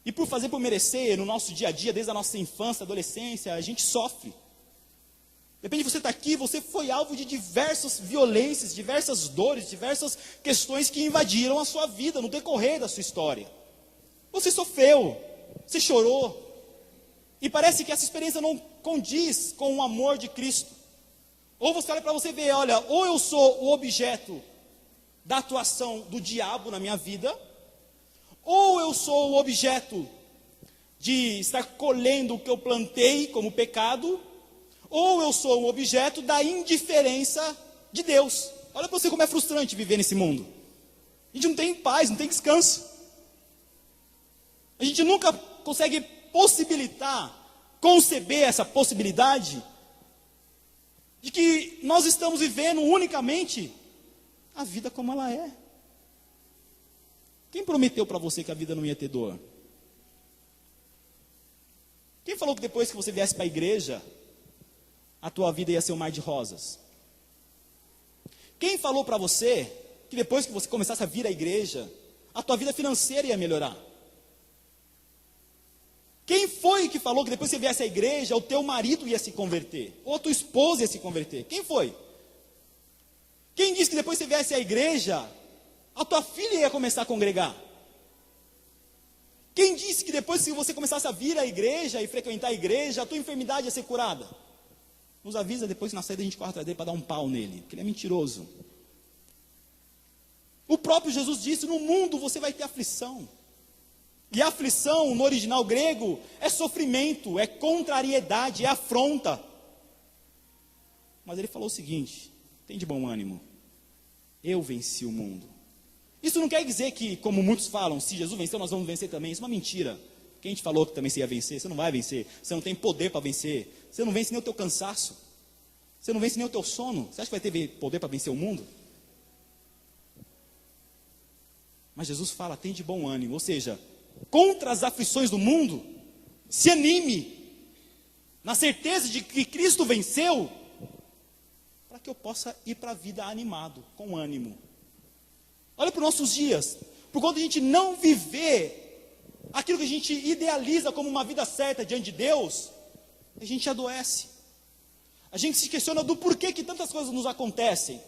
E por fazer por merecer, no nosso dia a dia, desde a nossa infância, adolescência, a gente sofre. Depende de você estar aqui, você foi alvo de diversas violências, diversas dores, diversas questões que invadiram a sua vida no decorrer da sua história. Você sofreu, você chorou, e parece que essa experiência não condiz com o amor de Cristo. Ou você olha para você e vê: olha, ou eu sou o objeto da atuação do diabo na minha vida, ou eu sou o objeto de estar colhendo o que eu plantei como pecado, ou eu sou o objeto da indiferença de Deus. Olha para você como é frustrante viver nesse mundo. A gente não tem paz, não tem descanso. A gente nunca consegue conceber essa possibilidade de que nós estamos vivendo unicamente a vida como ela é. Quem prometeu para você que a vida não ia ter dor? Quem falou que depois que você viesse para a igreja, a tua vida ia ser um mar de rosas? Quem falou para você que depois que você começasse a vir à igreja, a tua vida financeira ia melhorar? Quem foi que falou que depois que você viesse à igreja, o teu marido ia se converter? Ou a tua esposa ia se converter? Quem foi? Quem disse que depois que você viesse à igreja, a tua filha ia começar a congregar? Quem disse que depois que você começasse a vir à igreja e frequentar a igreja, a tua enfermidade ia ser curada? Nos avisa depois que na saída a gente corre atrás dele para dar um pau nele, porque ele é mentiroso. O próprio Jesus disse, no mundo você vai ter aflição. E a aflição, no original grego, é sofrimento, é contrariedade, é afronta. Mas ele falou o seguinte, tem de bom ânimo, eu venci o mundo. Isso não quer dizer que, como muitos falam, se Jesus venceu, nós vamos vencer também. Isso é uma mentira. Quem te falou que também você ia vencer? Você não vai vencer. Você não tem poder para vencer. Você não vence nem o teu cansaço. Você não vence nem o teu sono. Você acha que vai ter poder para vencer o mundo? Mas Jesus fala, tem de bom ânimo. Ou seja, contra as aflições do mundo, se anime. Na certeza de que Cristo venceu, para que eu possa ir para a vida animado, com ânimo. Olha para os nossos dias, por conta de a gente não viver aquilo que a gente idealiza como uma vida certa diante de Deus, a gente adoece. A gente se questiona do porquê que tantas coisas nos acontecem.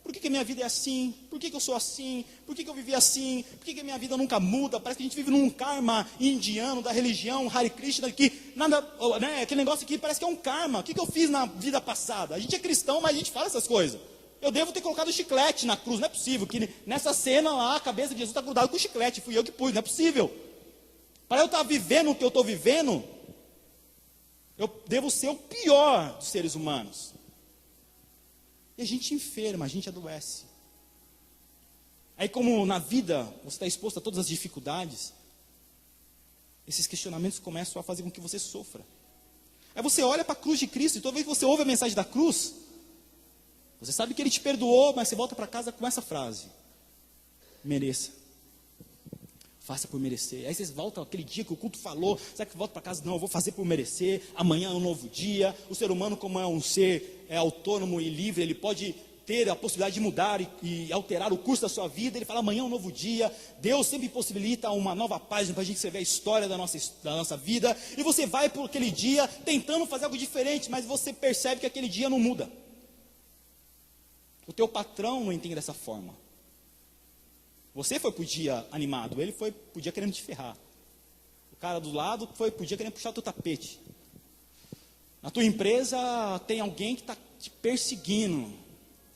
Por que a minha vida é assim? Por que eu sou assim? Por que eu vivi assim? Por que a minha vida nunca muda? Parece que a gente vive num karma indiano da religião, Hare Krishna, que nada, né, aquele negócio aqui parece que é um karma. O que eu fiz na vida passada? A gente é cristão, mas a gente fala essas coisas. Eu devo ter colocado chiclete na cruz, não é possível, que nessa cena lá, a cabeça de Jesus está grudada com chiclete, fui eu que pus, não é possível. Para eu estar vivendo o que eu estou vivendo, eu devo ser o pior dos seres humanos. E a gente enferma, a gente adoece. Aí como na vida você está exposto a todas as dificuldades, esses questionamentos começam a fazer com que você sofra. Aí você olha para a cruz de Cristo, e toda vez que você ouve a mensagem da cruz, você sabe que Ele te perdoou, mas você volta para casa com essa frase: mereça. Faça por merecer. Aí vocês voltam aquele dia que o culto falou, será que volta para casa? Não, eu vou fazer por merecer. Amanhã é um novo dia. O ser humano, como é um ser autônomo e livre, ele pode ter a possibilidade de mudar e alterar o curso da sua vida. Ele fala, amanhã é um novo dia. Deus sempre possibilita uma nova página para a gente escrever a história da nossa vida. E você vai por aquele dia tentando fazer algo diferente, mas você percebe que aquele dia não muda. O teu patrão não entende dessa forma. Você foi para o dia animado, ele foi para o dia querendo te ferrar. O cara do lado foi para o dia querendo puxar o teu tapete. Na tua empresa tem alguém que está te perseguindo.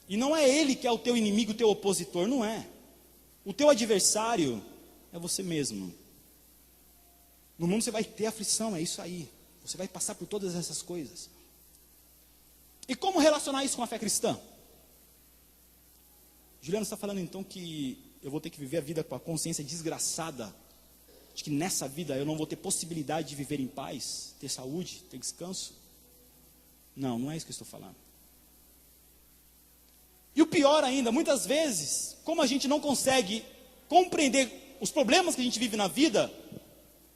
E não é ele que é o teu inimigo, o teu opositor, não é. O teu adversário é você mesmo. No mundo você vai ter aflição, é isso aí. Você vai passar por todas essas coisas. E como relacionar isso com a fé cristã? Juliano está falando então que eu vou ter que viver a vida com a consciência desgraçada de que nessa vida eu não vou ter possibilidade de viver em paz, ter saúde, ter descanso? Não, não é isso que eu estou falando. E o pior ainda, muitas vezes, como a gente não consegue compreender os problemas que a gente vive na vida,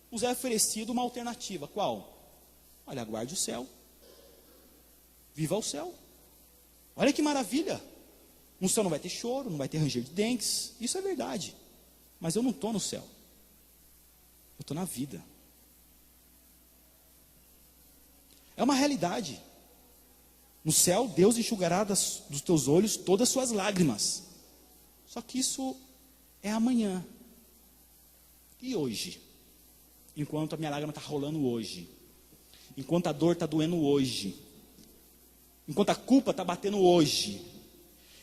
nos é oferecido uma alternativa. Qual? Olha, aguarde o céu. Viva o céu. Olha que maravilha. No céu não vai ter choro, não vai ter ranger de dentes. Isso é verdade. Mas eu não estou no céu. Eu estou na vida. É uma realidade. No céu, Deus enxugará dos teus olhos todas as suas lágrimas. Só que isso é amanhã. E hoje? Enquanto a minha lágrima está rolando hoje. Enquanto a dor está doendo hoje. Enquanto a culpa está batendo hoje.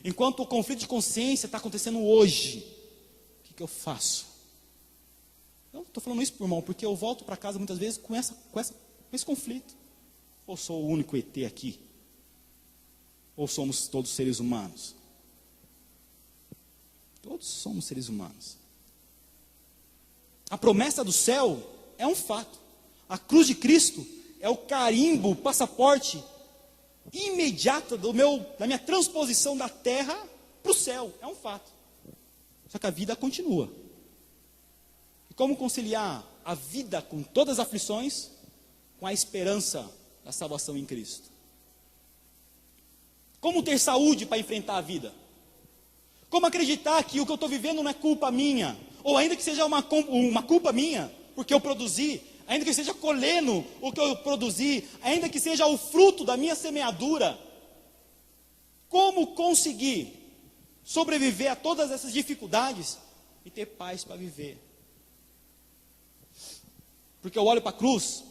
enquanto o conflito de consciência está acontecendo hoje, o que eu faço? Eu estou falando isso, irmão, porque eu volto para casa muitas vezes com esse conflito. Ou sou o único ET aqui? Ou somos todos seres humanos? Todos somos seres humanos. A promessa do céu é um fato. A cruz de Cristo é o carimbo, o passaporte imediato da minha transposição da terra para o céu. É um fato. Só que a vida continua. E como conciliar a vida com todas as aflições com a esperança da salvação em Cristo? Como ter saúde para enfrentar a vida? Como acreditar que o que eu estou vivendo não é culpa minha? Ou ainda que seja uma culpa minha, porque eu produzi, ainda que seja colhendo o que eu produzi, ainda que seja o fruto da minha semeadura. Como conseguir sobreviver a todas essas dificuldades e ter paz para viver? Porque eu olho para a cruz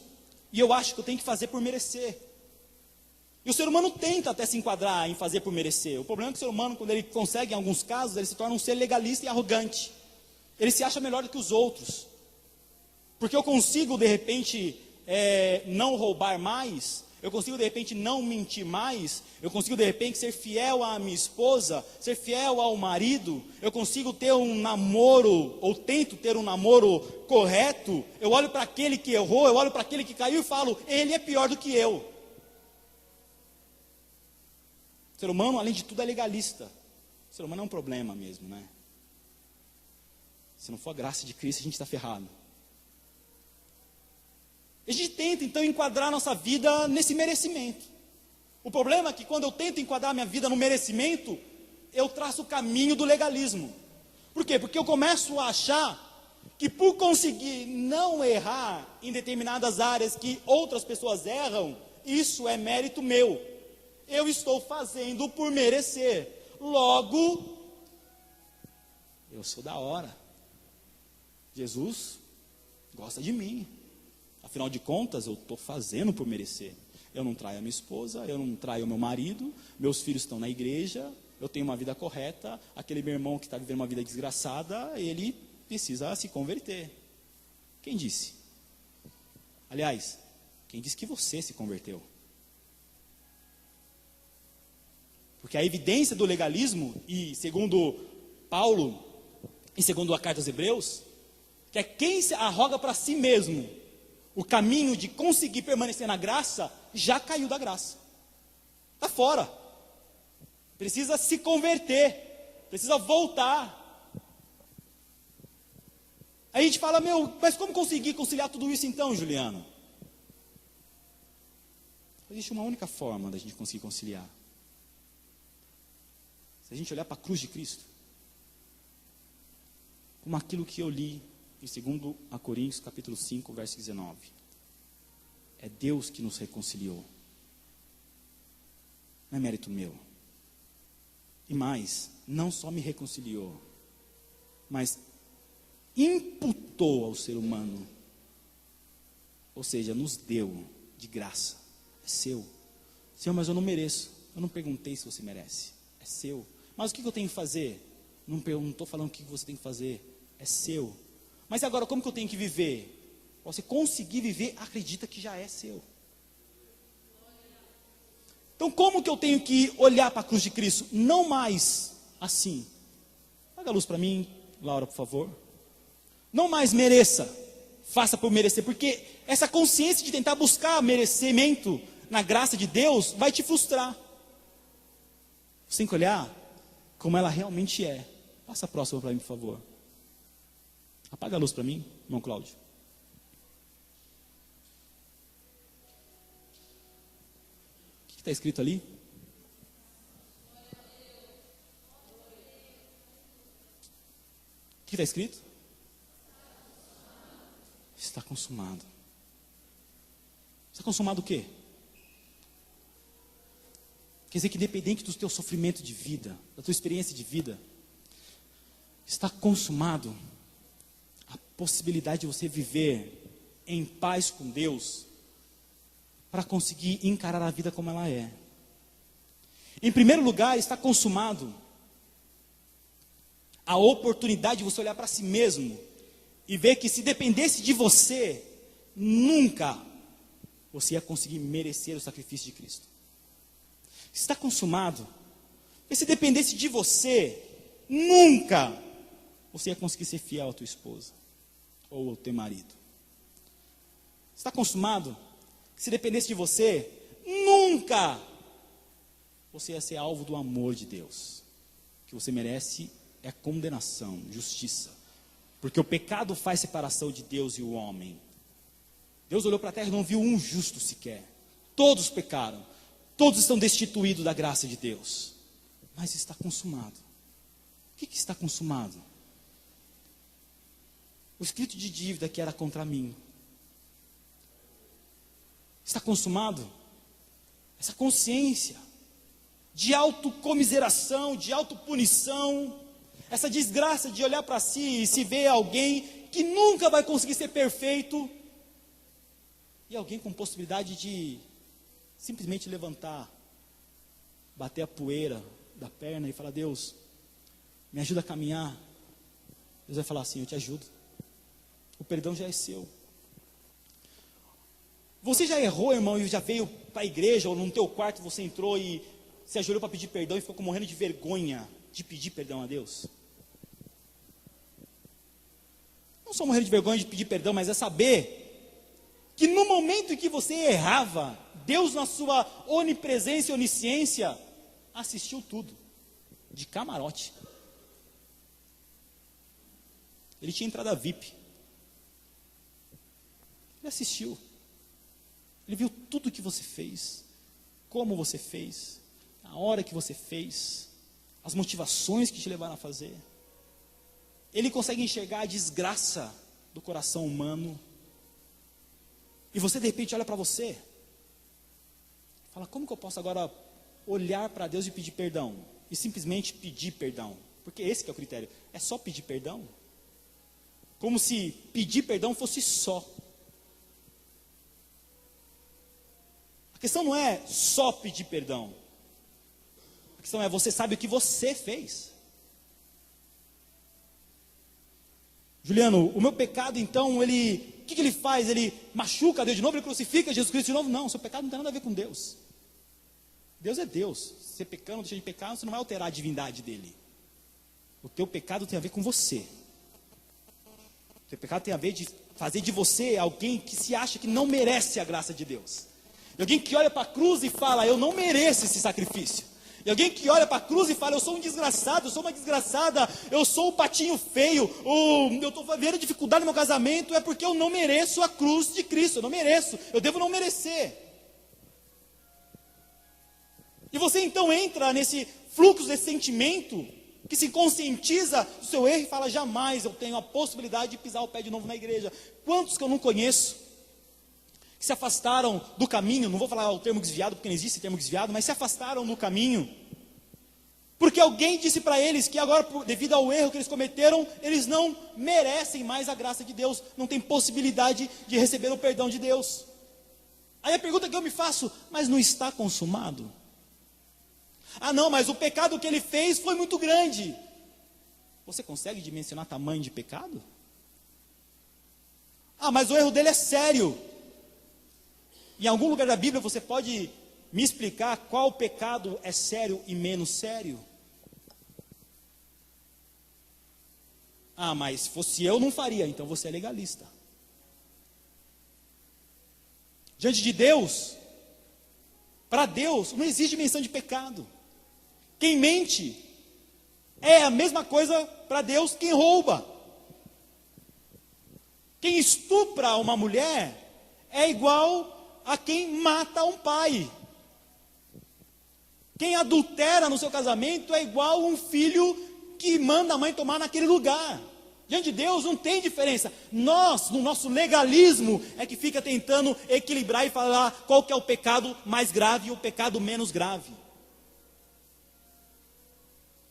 e eu acho que eu tenho que fazer por merecer. E o ser humano tenta até se enquadrar em fazer por merecer. O problema é que o ser humano, quando ele consegue, em alguns casos, ele se torna um ser legalista e arrogante. Ele se acha melhor do que os outros. Porque eu consigo, de repente, não roubar mais, eu consigo, de repente, não mentir mais, eu consigo, de repente, ser fiel à minha esposa, ser fiel ao marido, eu consigo ter um namoro, ou tento ter um namoro correto. Eu olho para aquele que errou, eu olho para aquele que caiu e falo, ele é pior do que eu. O ser humano, além de tudo, é legalista. O ser humano é um problema mesmo, né? Se não for a graça de Cristo, a gente está ferrado. A gente tenta, então, enquadrar nossa vida nesse merecimento. O problema é que quando eu tento enquadrar minha vida no merecimento, eu traço o caminho do legalismo. Por quê? Porque eu começo a achar que por conseguir não errar em determinadas áreas que outras pessoas erram, isso é mérito meu. Eu estou fazendo por merecer. Logo, eu sou da hora. Jesus gosta de mim. Afinal de contas, eu estou fazendo por merecer. Eu não traio a minha esposa, eu não traio o meu marido, meus filhos estão na igreja, eu tenho uma vida correta, aquele meu irmão que está vivendo uma vida desgraçada, ele precisa se converter. Quem disse? Aliás, quem disse que você se converteu? Porque a evidência do legalismo, e segundo Paulo, e segundo a carta aos Hebreus, que é quem se arroga para si mesmo o caminho de conseguir permanecer na graça, já caiu da graça. Está fora. Precisa se converter, precisa voltar. Aí a gente fala, mas como conseguir conciliar tudo isso então, Juliano? Existe uma única forma da gente conseguir conciliar. Se a gente olhar para a cruz de Cristo, como aquilo que eu li em 2 Coríntios, capítulo 5, verso 19. É Deus que nos reconciliou. Não é mérito meu. E mais, não só me reconciliou, mas imputou ao ser humano. Ou seja, nos deu de graça. É seu. Senhor, mas eu não mereço. Eu não perguntei se você merece. É seu. Mas o que eu tenho que fazer? Não estou falando o que você tem que fazer. É seu. Mas agora, como que eu tenho que viver? Você conseguir viver, acredita que já é seu. Então, como que eu tenho que olhar para a cruz de Cristo? Não mais assim. Paga a luz para mim, Laura, por favor. Não mais mereça, faça por merecer. Porque essa consciência de tentar buscar merecimento na graça de Deus vai te frustrar. Você tem que olhar como ela realmente é. Passa a próxima para mim, por favor. Apaga a luz para mim, irmão Cláudio. O que está escrito ali? O que está escrito? Está consumado. Está consumado o quê? Quer dizer que independente do teu sofrimento de vida, da tua experiência de vida, está consumado a possibilidade de você viver em paz com Deus, para conseguir encarar a vida como ela é. Em primeiro lugar, está consumado a oportunidade de você olhar para si mesmo e ver que se dependesse de você, nunca você ia conseguir merecer o sacrifício de Cristo. Está consumado. E se dependesse de você, nunca você ia conseguir ser fiel à tua esposa ou ao teu marido. Está consumado? Se dependesse de você, nunca você ia ser alvo do amor de Deus. O que você merece é condenação, justiça. Porque o pecado faz separação de Deus e o homem. Deus olhou para a terra e não viu um justo sequer. Todos pecaram. Todos estão destituídos da graça de Deus. Mas está consumado. O que está consumado? O escrito de dívida que era contra mim. Está consumado? Essa consciência de autocomiseração, de autopunição, essa desgraça de olhar para si e se ver alguém que nunca vai conseguir ser perfeito, e alguém com possibilidade de simplesmente levantar, bater a poeira da perna e falar: Deus, me ajuda a caminhar. Deus vai falar assim: eu te ajudo. O perdão já é seu. Você já errou, irmão, e já veio para a igreja, ou no teu quarto você entrou e se ajoelhou para pedir perdão e ficou morrendo de vergonha de pedir perdão a Deus? Não só morrendo de vergonha de pedir perdão, mas é saber que no momento em que você errava, Deus, na sua onipresença e onisciência, assistiu tudo, de camarote. Ele tinha entrada VIP. Ele assistiu. Ele viu tudo que você fez, como você fez, a hora que você fez, as motivações que te levaram a fazer. Ele consegue enxergar a desgraça do coração humano. E você de repente olha para você, fala: como que eu posso agora olhar para Deus e pedir perdão? E simplesmente pedir perdão. Porque esse que é o critério. É só pedir perdão? Como se pedir perdão fosse só. A questão não é só pedir perdão. A questão é: você sabe o que você fez. Juliano, o meu pecado então, o que ele faz? Ele machuca Deus de novo? Ele crucifica Jesus Cristo de novo? Não, o seu pecado não tem nada a ver com Deus. Deus é Deus. Você pecando, deixa de pecar, você não vai alterar a divindade dele. O teu pecado tem a ver com você. O teu pecado tem a ver de fazer de você alguém que se acha que não merece a graça de Deus. E alguém que olha para a cruz e fala: eu não mereço esse sacrifício. E alguém que olha para a cruz e fala: eu sou um desgraçado, eu sou uma desgraçada, eu sou o patinho feio, eu estou vendo dificuldade no meu casamento, é porque eu não mereço a cruz de Cristo, eu não mereço, eu devo não merecer. E você então entra nesse fluxo desse sentimento, que se conscientiza do seu erro e fala: jamais eu tenho a possibilidade de pisar o pé de novo na igreja. Quantos que eu não conheço, que se afastaram do caminho, não vou falar o termo desviado, porque não existe termo desviado, mas se afastaram do caminho, porque alguém disse para eles que agora, devido ao erro que eles cometeram, eles não merecem mais a graça de Deus, não tem possibilidade de receber o perdão de Deus. Aí a pergunta que eu me faço: mas não está consumado? Ah não, mas o pecado que ele fez foi muito grande. Você consegue dimensionar tamanho de pecado? Ah, mas o erro dele é sério. Em algum lugar da Bíblia você pode me explicar qual pecado é sério e menos sério? Ah, mas se fosse eu não faria, então você é legalista. Diante de Deus, para Deus não existe dimensão de pecado. Quem mente é a mesma coisa para Deus quem rouba. Quem estupra uma mulher é igual a quem mata um pai. Quem adultera no seu casamento é igual a um filho que manda a mãe tomar naquele lugar. Diante de Deus não tem diferença. Nós, no nosso legalismo, é que fica tentando equilibrar e falar qual que é o pecado mais grave e o pecado menos grave.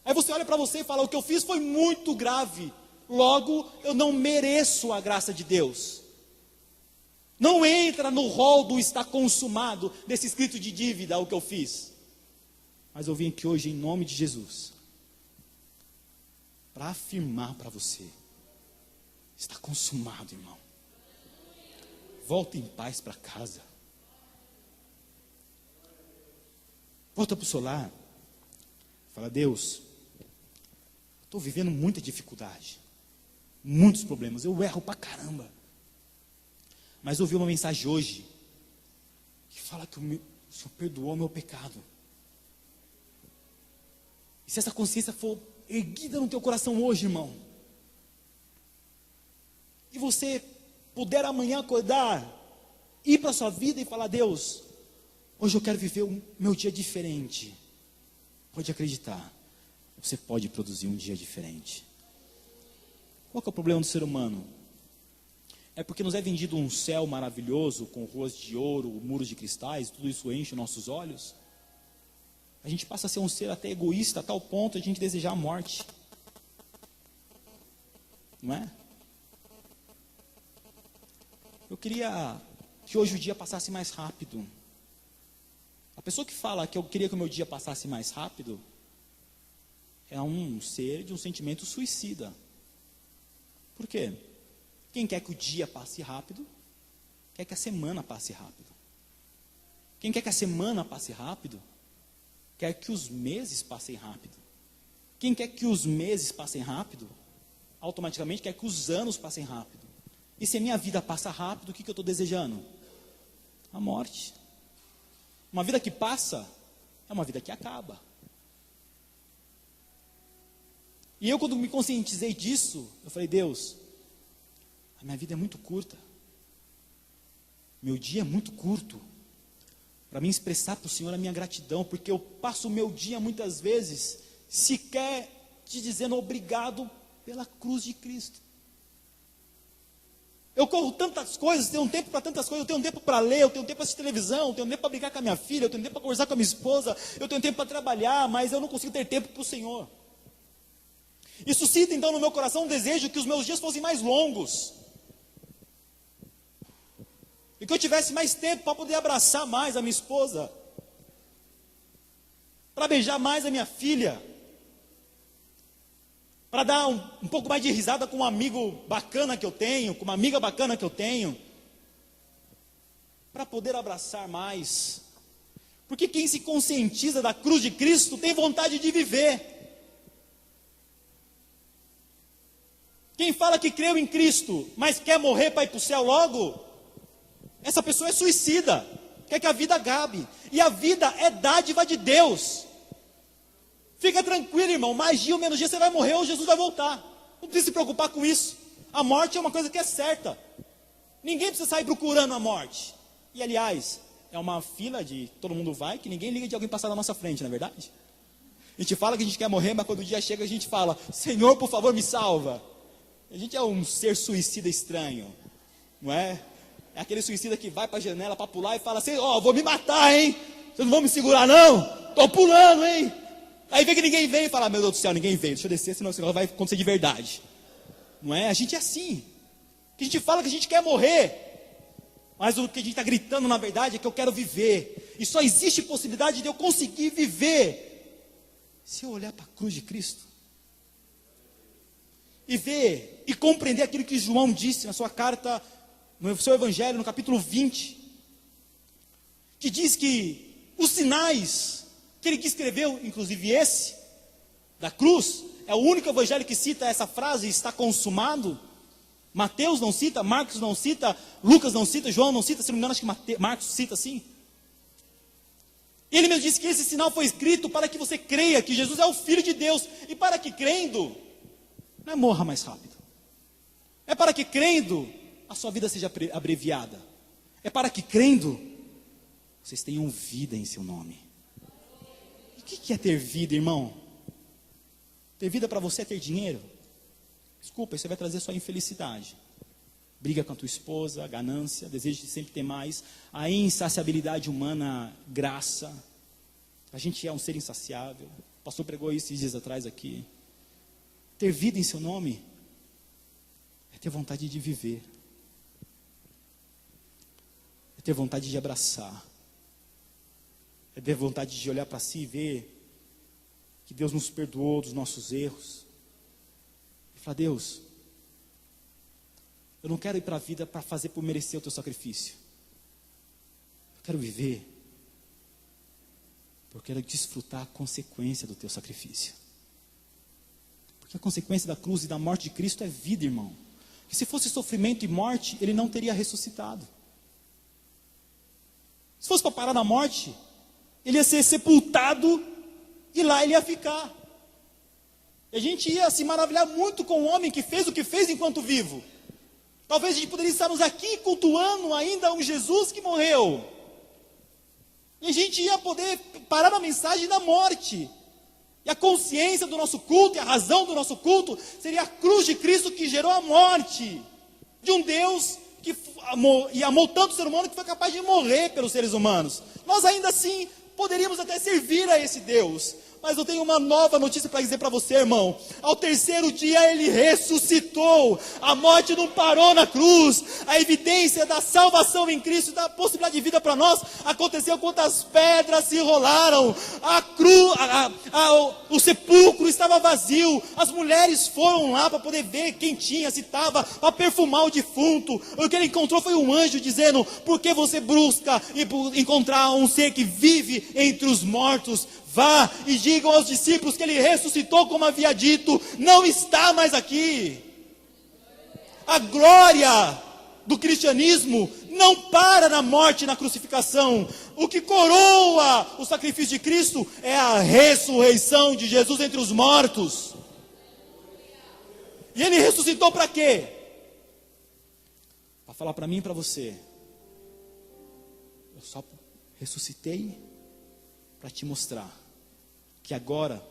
Aí você olha para você e fala: o que eu fiz foi muito grave, logo eu não mereço a graça de Deus. Não entra no rol do está consumado, desse escrito de dívida o que eu fiz. Mas eu vim aqui hoje em nome de Jesus para afirmar para você: está consumado, irmão. Volta em paz para casa. Volta para o seu lar. Fala: Deus, estou vivendo muita dificuldade, muitos problemas, eu erro pra caramba. Mas eu ouvi uma mensagem hoje que fala que o Senhor perdoou o meu pecado. E se essa consciência for erguida no teu coração hoje, irmão, e você puder amanhã acordar, ir para a sua vida e falar: Deus, hoje eu quero viver o meu dia diferente. Pode acreditar, você pode produzir um dia diferente. Qual que é o problema do ser humano? É porque nos é vendido um céu maravilhoso, com ruas de ouro, muros de cristais, tudo isso enche os nossos olhos. A gente passa a ser um ser até egoísta, a tal ponto de a gente desejar a morte. Não é? Eu queria que hoje o dia passasse mais rápido. A pessoa que fala que eu queria que o meu dia passasse mais rápido é um ser de um sentimento suicida. Por quê? Quem quer que o dia passe rápido, quer que a semana passe rápido. Quem quer que a semana passe rápido, quer que os meses passem rápido. Quem quer que os meses passem rápido, automaticamente quer que os anos passem rápido. E se a minha vida passa rápido, o que eu estou desejando? A morte. Uma vida que passa é uma vida que acaba. E eu, quando me conscientizei disso, eu falei: Deus, a minha vida é muito curta. Meu dia é muito curto. Para mim expressar para o Senhor a minha gratidão, porque eu passo o meu dia muitas vezes sequer te dizendo obrigado pela cruz de Cristo. Eu corro tantas coisas, tenho um tempo para tantas coisas, eu tenho um tempo para ler, eu tenho um tempo para assistir televisão, eu tenho um tempo para brigar com a minha filha, eu tenho um tempo para conversar com a minha esposa, eu tenho um tempo para trabalhar, mas eu não consigo ter tempo para o Senhor. Isso suscita então no meu coração um desejo que os meus dias fossem mais longos. E que eu tivesse mais tempo para poder abraçar mais a minha esposa, para beijar mais a minha filha, para dar um pouco mais de risada com um amigo bacana que eu tenho, com uma amiga bacana que eu tenho, para poder abraçar mais. Porque quem se conscientiza da cruz de Cristo tem vontade de viver. Quem fala que creu em Cristo, mas quer morrer para ir para o céu logo, essa pessoa é suicida, quer que a vida acabe. E a vida é dádiva de Deus. Fica tranquilo, irmão, mais dia ou menos dia você vai morrer ou Jesus vai voltar. Não precisa se preocupar com isso. A morte é uma coisa que é certa. Ninguém precisa sair procurando a morte. E aliás, é uma fila de todo mundo vai, que ninguém liga de alguém passar na nossa frente, não é verdade? A gente fala que a gente quer morrer, mas quando o dia chega a gente fala: Senhor, por favor, me salva. A gente é um ser suicida estranho, não é? É aquele suicida que vai para a janela para pular e fala assim: ó, vou me matar, hein? Vocês não vão me segurar não? Estou pulando, hein? Aí vê que ninguém veio e fala: meu Deus do céu, ninguém veio, deixa eu descer, senão esse negócio vai acontecer de verdade. Não é? A gente é assim. Que a gente fala que a gente quer morrer, mas o que a gente está gritando na verdade é que eu quero viver. E só existe possibilidade de eu conseguir viver se eu olhar para a cruz de Cristo e ver e compreender aquilo que João disse na sua carta, no seu evangelho, no capítulo 20, que diz que os sinais que ele escreveu, inclusive esse, da cruz, é o único evangelho que cita essa frase: está consumado. Mateus não cita, Marcos não cita, Lucas não cita, João não cita, se não me engano acho que Marcos cita assim. E ele mesmo disse que esse sinal foi escrito para que você creia que Jesus é o Filho de Deus, e para que crendo, não é morra mais rápido, é para que crendo, a sua vida seja abreviada, é para que crendo, vocês tenham vida em seu nome. E o que é ter vida, irmão? Ter vida para você é ter dinheiro? Desculpa, isso vai trazer só infelicidade. Briga com a tua esposa, ganância, desejo de sempre ter mais, a insaciabilidade humana, graça. A gente é um ser insaciável. O pastor pregou isso esses dias atrás aqui. Ter vida em seu nome é ter vontade de viver, é ter vontade de abraçar, é ter vontade de olhar para si e ver que Deus nos perdoou dos nossos erros. E falar: Deus, eu não quero ir para a vida para fazer por merecer o teu sacrifício. Eu quero viver, porque eu quero desfrutar a consequência do teu sacrifício. Porque a consequência da cruz e da morte de Cristo é vida, irmão. E se fosse sofrimento e morte, ele não teria ressuscitado. Se fosse para parar na morte, ele ia ser sepultado e lá ele ia ficar. E a gente ia se maravilhar muito com o homem que fez o que fez enquanto vivo. Talvez a gente poderia estarmos aqui cultuando ainda um Jesus que morreu. E a gente ia poder parar na mensagem da morte. E a consciência do nosso culto, e a razão do nosso culto, seria a cruz de Cristo que gerou a morte. De um Deus que amou tanto o ser humano que foi capaz de morrer pelos seres humanos. Nós ainda assim poderíamos até servir a esse Deus. Mas eu tenho uma nova notícia para dizer para você, irmão. Ao terceiro dia ele ressuscitou. A morte não parou na cruz. A evidência da salvação em Cristo, da possibilidade de vida para nós, aconteceu quando as pedras se rolaram. O sepulcro estava vazio. As mulheres foram lá para poder ver quem tinha, se estava, para perfumar o defunto. O que ele encontrou foi um anjo dizendo: por que você busca encontrar um ser que vive entre os mortos? Vá e digam aos discípulos que ele ressuscitou, como havia dito, não está mais aqui. A glória do cristianismo não para na morte e na crucificação. O que coroa o sacrifício de Cristo é a ressurreição de Jesus entre os mortos. E ele ressuscitou para quê? Para falar para mim e para você: eu só ressuscitei para te mostrar que agora,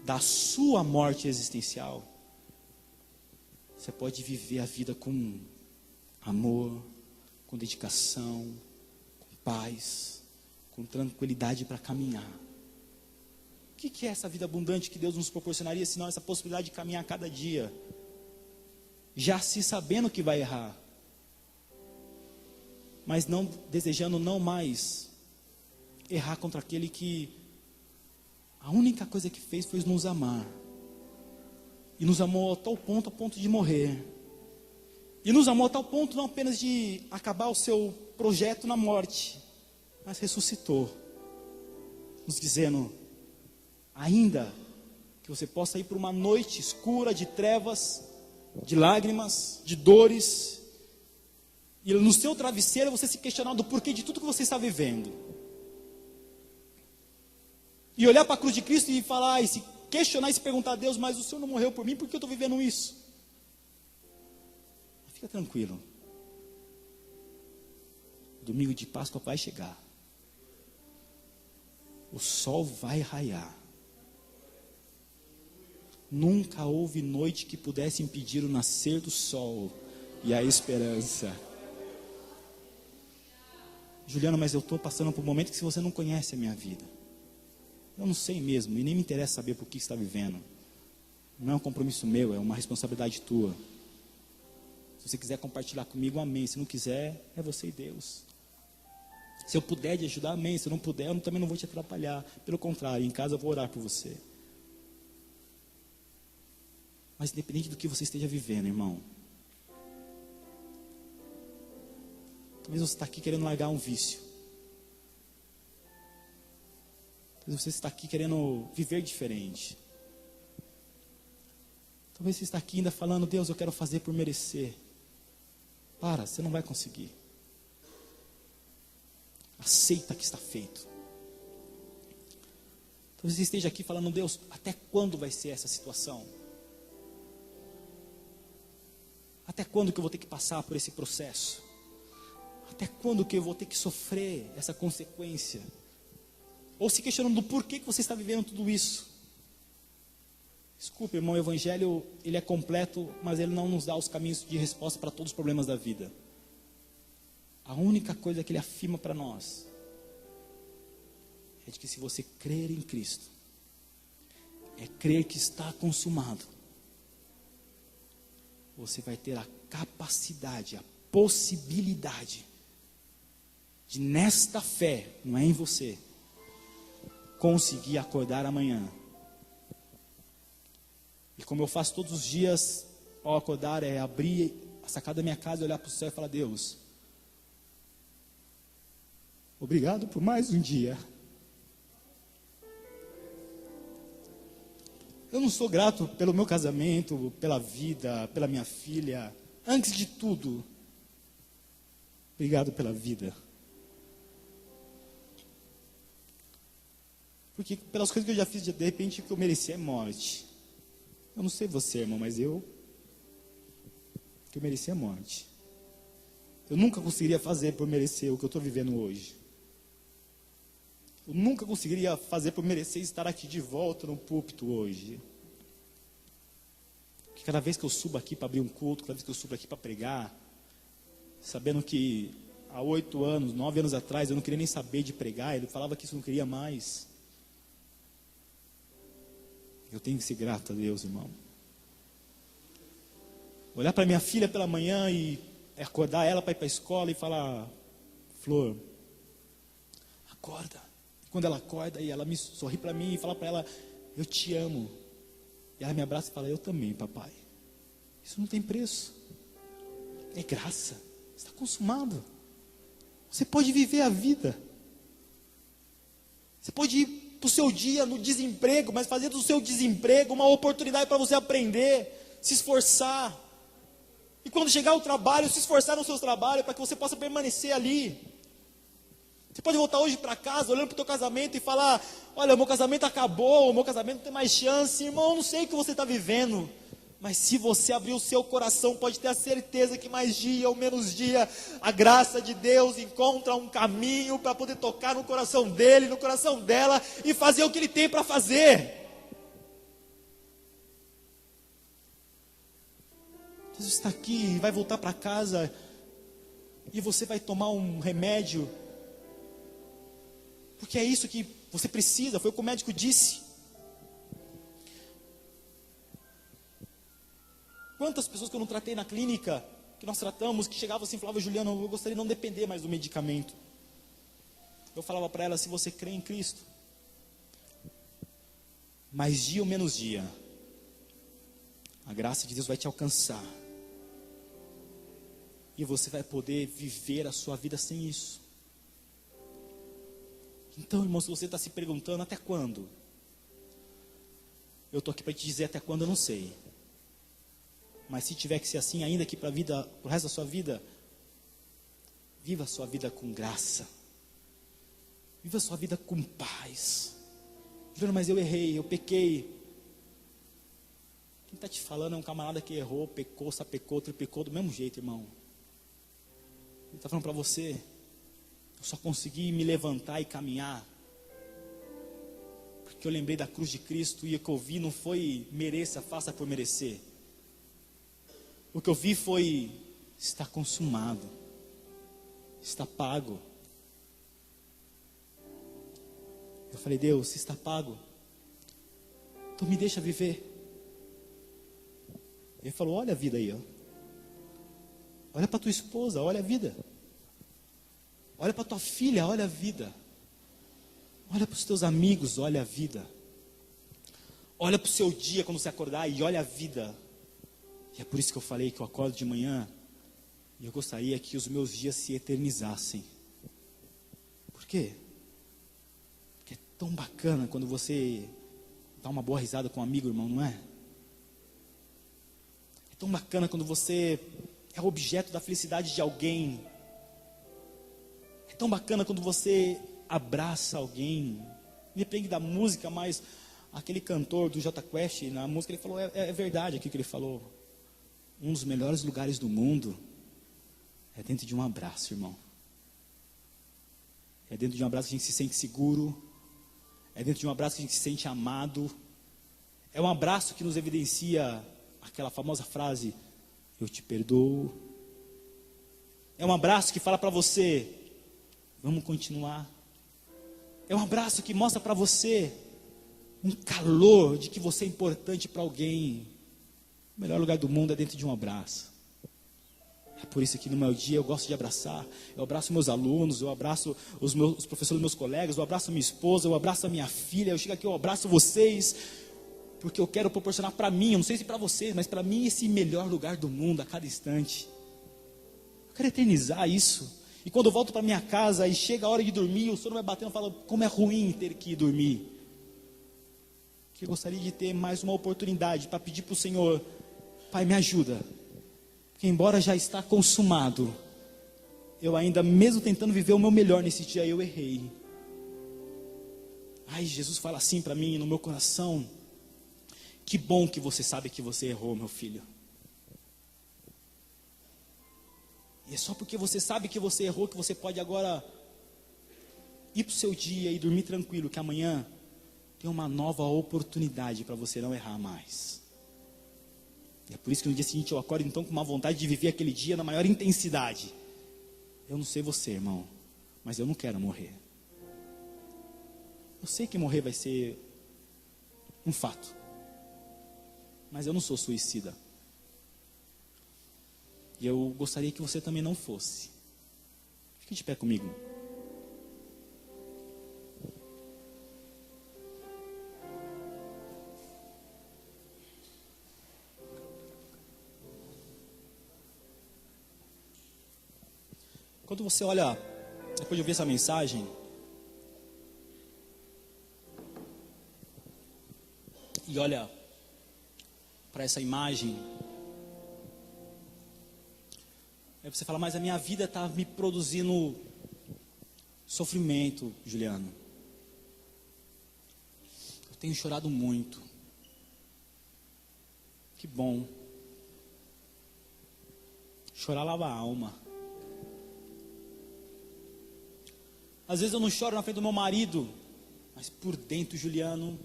da sua morte existencial, você pode viver a vida com amor, com dedicação, com paz, com tranquilidade para caminhar. O que é essa vida abundante que Deus nos proporcionaria, senão essa possibilidade de caminhar cada dia, já se sabendo que vai errar, mas não desejando não mais errar contra aquele que a única coisa que fez foi nos amar. E nos amou a tal ponto, a ponto de morrer. E nos amou a tal ponto não apenas de acabar o seu projeto na morte, mas ressuscitou, nos dizendo: ainda que você possa ir para uma noite escura de trevas, de lágrimas, de dores, e no seu travesseiro você se questionar do porquê de tudo que você está vivendo. E olhar para a cruz de Cristo e falar, e se questionar e se perguntar: Deus, mas o Senhor não morreu por mim, por que eu estou vivendo isso? Fica tranquilo. Domingo de Páscoa vai chegar. O sol vai raiar. Nunca houve noite que pudesse impedir o nascer do sol e a esperança. Juliano, mas eu estou passando por um momento que, se você não conhece a minha vida, eu não sei mesmo, e nem me interessa saber por que está vivendo. Não é um compromisso meu, é uma responsabilidade tua. Se você quiser compartilhar comigo, amém. Se não quiser, é você e Deus. Se eu puder te ajudar, amém. Se eu não puder, eu também não vou te atrapalhar. Pelo contrário, em casa eu vou orar por você. Mas independente do que você esteja vivendo, irmão, talvez você está aqui querendo largar um vício. Talvez você está aqui querendo viver diferente. Talvez você está aqui ainda falando: Deus, eu quero fazer por merecer. Você não vai conseguir. Aceita que está feito. Talvez você esteja aqui falando: Deus, até quando vai ser essa situação? Até quando que eu vou ter que passar por esse processo? Até quando que eu vou ter que sofrer essa consequência? Ou se questionando do porquê que você está vivendo tudo isso. Desculpe, irmão, o Evangelho, ele é completo, mas ele não nos dá os caminhos de resposta para todos os problemas da vida. A única coisa que ele afirma para nós é de que, se você crer em Cristo, é crer que está consumado, você vai ter a capacidade, a possibilidade de, nesta fé, não é em você, conseguir acordar amanhã E como eu faço todos os dias, ao acordar, é abrir a sacada da minha casa e olhar para o céu e falar: Deus, obrigado por mais um dia. Eu não sou grato pelo meu casamento, pela vida, pela minha filha. Antes de tudo, obrigado pela vida. Porque pelas coisas que eu já fiz, de repente, o que eu mereci é morte. Eu não sei você, irmão, mas o que eu mereci é morte. Eu nunca conseguiria fazer por merecer o que eu estou vivendo hoje. Eu nunca conseguiria fazer por merecer estar aqui de volta no púlpito hoje. Porque cada vez que eu subo aqui para abrir um culto, cada vez que eu subo aqui para pregar, sabendo que há 8 anos, 9 anos atrás, eu não queria nem saber de pregar, ele falava que isso não queria mais. Eu tenho que ser grato a Deus, irmão. Olhar para minha filha pela manhã e acordar ela para ir para a escola e falar: Flor, acorda. Quando ela acorda e ela me sorri para mim e fala para ela: eu te amo. E ela me abraça e fala: eu também, papai. Isso não tem preço. É graça. Está consumado. Você pode viver a vida. Você pode ir para o seu dia no desemprego, mas fazer do seu desemprego uma oportunidade para você aprender, se esforçar. E quando chegar ao trabalho, se esforçar no seu trabalho para que você possa permanecer ali. Você pode voltar hoje para casa, olhando para o teu casamento e falar: olha, o meu casamento acabou, o meu casamento não tem mais chance. Irmão, eu não sei o que você está vivendo. Mas se você abrir o seu coração, pode ter a certeza que mais dia ou menos dia, a graça de Deus encontra um caminho para poder tocar no coração dele, no coração dela, e fazer o que ele tem para fazer. Jesus está aqui e vai voltar para casa, e você vai tomar um remédio, porque é isso que você precisa, foi o que o médico disse. Quantas pessoas que eu não tratei na clínica, que nós tratamos, que chegavam assim e falavam: Juliano, eu gostaria de não depender mais do medicamento. Eu falava para ela: se você crê em Cristo, mais dia ou menos dia, a graça de Deus vai te alcançar. E você vai poder viver a sua vida sem isso. Então, irmão, se você está se perguntando até quando, eu estou aqui para te dizer até quando eu não sei. Mas se tiver que ser assim, ainda que para o resto da sua vida, viva a sua vida com graça. Viva a sua vida com paz. Juliano, mas eu errei, eu pequei. Quem está te falando é um camarada que errou, pecou, sapecou, tripecou do mesmo jeito, irmão. Ele está falando para você: eu só consegui me levantar e caminhar porque eu lembrei da cruz de Cristo, e o que eu vi não foi mereça, faça por merecer. O que eu vi foi: está consumado, está pago. Eu falei: Deus, se está pago, então me deixa viver. Ele falou: olha a vida aí, ó. Olha para tua esposa, olha a vida. Olha para tua filha, olha a vida. Olha para os teus amigos, olha a vida. Olha para o seu dia quando você acordar e olha a vida. E é por isso que eu falei que eu acordo de manhã e eu gostaria que os meus dias se eternizassem. Por quê? Porque é tão bacana quando você dá uma boa risada com um amigo, irmão, não é? É tão bacana quando você é objeto da felicidade de alguém. É tão bacana quando você abraça alguém. Depende da música, mas aquele cantor do Jota Quest, na música ele falou, é verdade aquilo que ele falou. Um dos melhores lugares do mundo é dentro de um abraço, irmão. É dentro de um abraço que a gente se sente seguro. É dentro de um abraço que a gente se sente amado. É um abraço que nos evidencia aquela famosa frase: eu te perdoo. É um abraço que fala para você: vamos continuar. É um abraço que mostra para você um calor de que você é importante para alguém. O melhor lugar do mundo é dentro de um abraço. É por isso que no meu dia eu gosto de abraçar. Eu abraço meus alunos, eu abraço os professores dos meus colegas, eu abraço a minha esposa, eu abraço a minha filha, eu chego aqui, eu abraço vocês. porque eu quero proporcionar para mim, eu não sei se para você, mas para mim esse melhor lugar do mundo a cada instante. Eu quero eternizar isso. E quando eu volto para minha casa e chega a hora de dormir, o sono vai batendo e fala, como é ruim ter que ir dormir. Que eu gostaria de ter mais uma oportunidade para pedir para o Senhor, Pai, me ajuda. Porque embora já está consumado, eu ainda, mesmo tentando viver o meu melhor nesse dia, eu errei. Ai, Jesus fala assim para mim, no meu coração, que bom que você sabe que você errou, meu filho. E é só porque você sabe que você errou, que você pode agora ir para o seu dia e dormir tranquilo, que amanhã tem uma nova oportunidade para você não errar mais. E é por isso que no dia seguinte eu acordo então com uma vontade de viver aquele dia na maior intensidade. Eu não sei você, irmão, mas eu não quero morrer. Eu sei que morrer vai ser um fato, mas eu não sou suicida. E eu gostaria que você também não fosse. Fique de pé comigo. Quando você olha, depois de ouvir essa mensagem, e olha para essa imagem, aí você fala, mas a minha vida está me produzindo sofrimento, Juliano. Eu tenho chorado muito. Que bom. Chorar lava a alma. Às vezes eu não choro na frente do meu marido, mas por dentro, Juliano,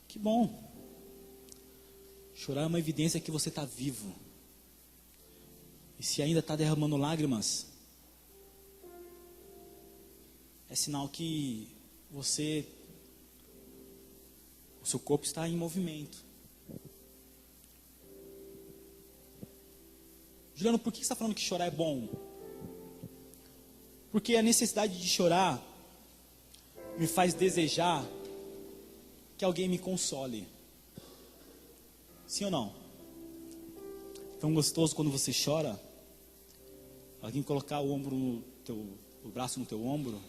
que bom. Chorar é uma evidência que você está vivo. E se ainda está derramando lágrimas, é sinal que o seu corpo está em movimento. Juliano, por que você está falando que chorar é bom? Porque a necessidade de chorar me faz desejar que alguém me console. Sim ou não? Tão gostoso quando você chora, alguém colocar o braço no teu ombro.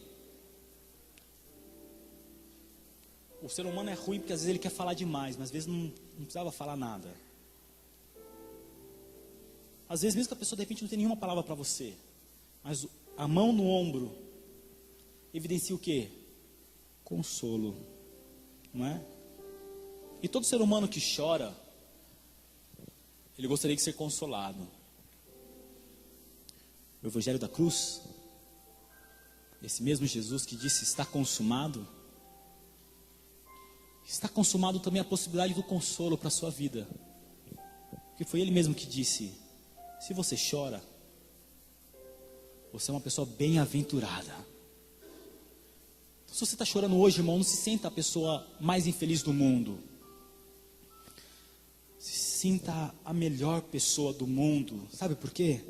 O ser humano é ruim porque às vezes ele quer falar demais, mas às vezes não precisava falar nada. Às vezes mesmo que a pessoa de repente não tem nenhuma palavra para você, mas a mão no ombro evidencia o quê? Consolo, não é? E todo ser humano que chora, ele gostaria de ser consolado. O Evangelho da Cruz, esse mesmo Jesus que disse está consumado, está consumado também a possibilidade do consolo para a sua vida. Porque foi Ele mesmo que disse, se você chora, você é uma pessoa bem-aventurada. Então, se você está chorando hoje, irmão, não se sinta a pessoa mais infeliz do mundo. Se sinta a melhor pessoa do mundo. Sabe por quê?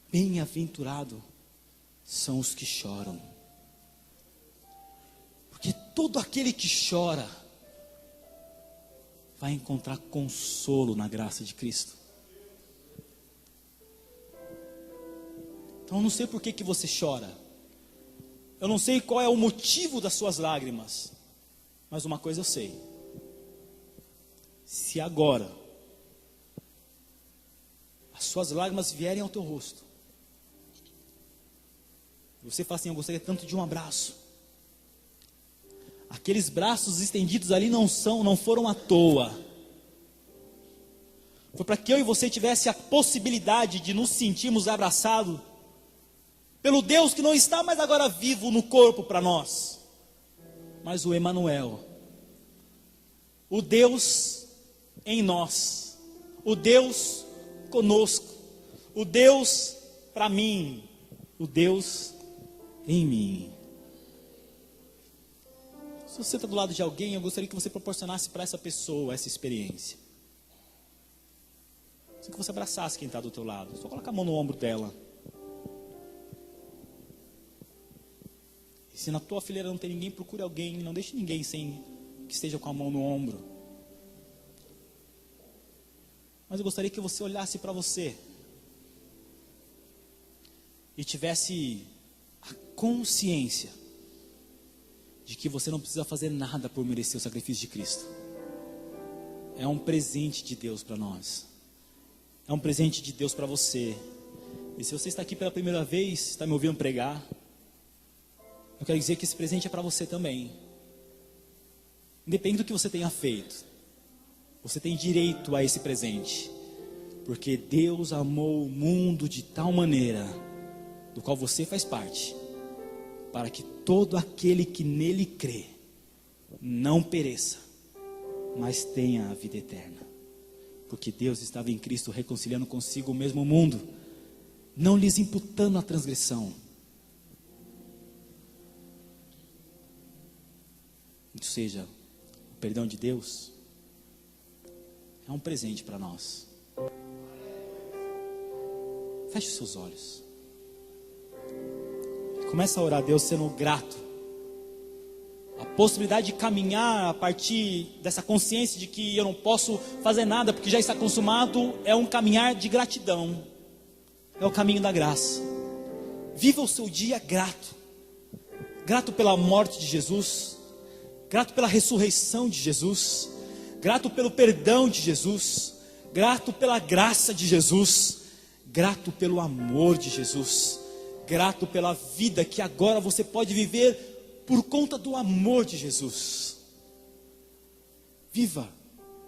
Bem-aventurado são os que choram. Porque todo aquele que chora vai encontrar consolo na graça de Cristo. Então eu não sei por que você chora. Eu não sei qual é o motivo das suas lágrimas. Mas uma coisa eu sei. Se agora as suas lágrimas vierem ao teu rosto, você fala assim, eu gostaria tanto de um abraço. Aqueles braços estendidos ali não foram à toa. Foi para que eu e você tivesse a possibilidade de nos sentirmos abraçados pelo Deus que não está mais agora vivo no corpo para nós, mas o Emanuel, o Deus em nós, o Deus conosco, o Deus para mim, o Deus em mim. Se você está do lado de alguém, eu gostaria que você proporcionasse para essa pessoa essa experiência. Que você abraçasse quem está do teu lado. Só coloca a mão no ombro dela. E se na tua fileira não tem ninguém, procure alguém. Não deixe ninguém sem que esteja com a mão no ombro. Mas eu gostaria que você olhasse para você e tivesse a consciência de que você não precisa fazer nada por merecer o sacrifício de Cristo. É um presente de Deus para nós. É um presente de Deus para você. E se você está aqui pela primeira vez, está me ouvindo pregar, eu quero dizer que esse presente é para você também. Independente do que você tenha feito, você tem direito a esse presente. Porque Deus amou o mundo de tal maneira, do qual você faz parte, para que todo aquele que nele crê, não pereça, mas tenha a vida eterna. Porque Deus estava em Cristo reconciliando consigo o mesmo mundo, não lhes imputando a transgressão. Ou seja, o perdão de Deus é um presente para nós. Feche os seus olhos. Começa a orar a Deus sendo grato. A possibilidade de caminhar a partir dessa consciência de que eu não posso fazer nada porque já está consumado, é um caminhar de gratidão. É o caminho da graça. Viva o seu dia grato. Grato pela morte de Jesus. Grato pela ressurreição de Jesus. Grato pelo perdão de Jesus. Grato pela graça de Jesus. Grato pelo amor de Jesus. Grato pela vida que agora você pode viver por conta do amor de Jesus. Viva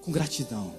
com gratidão.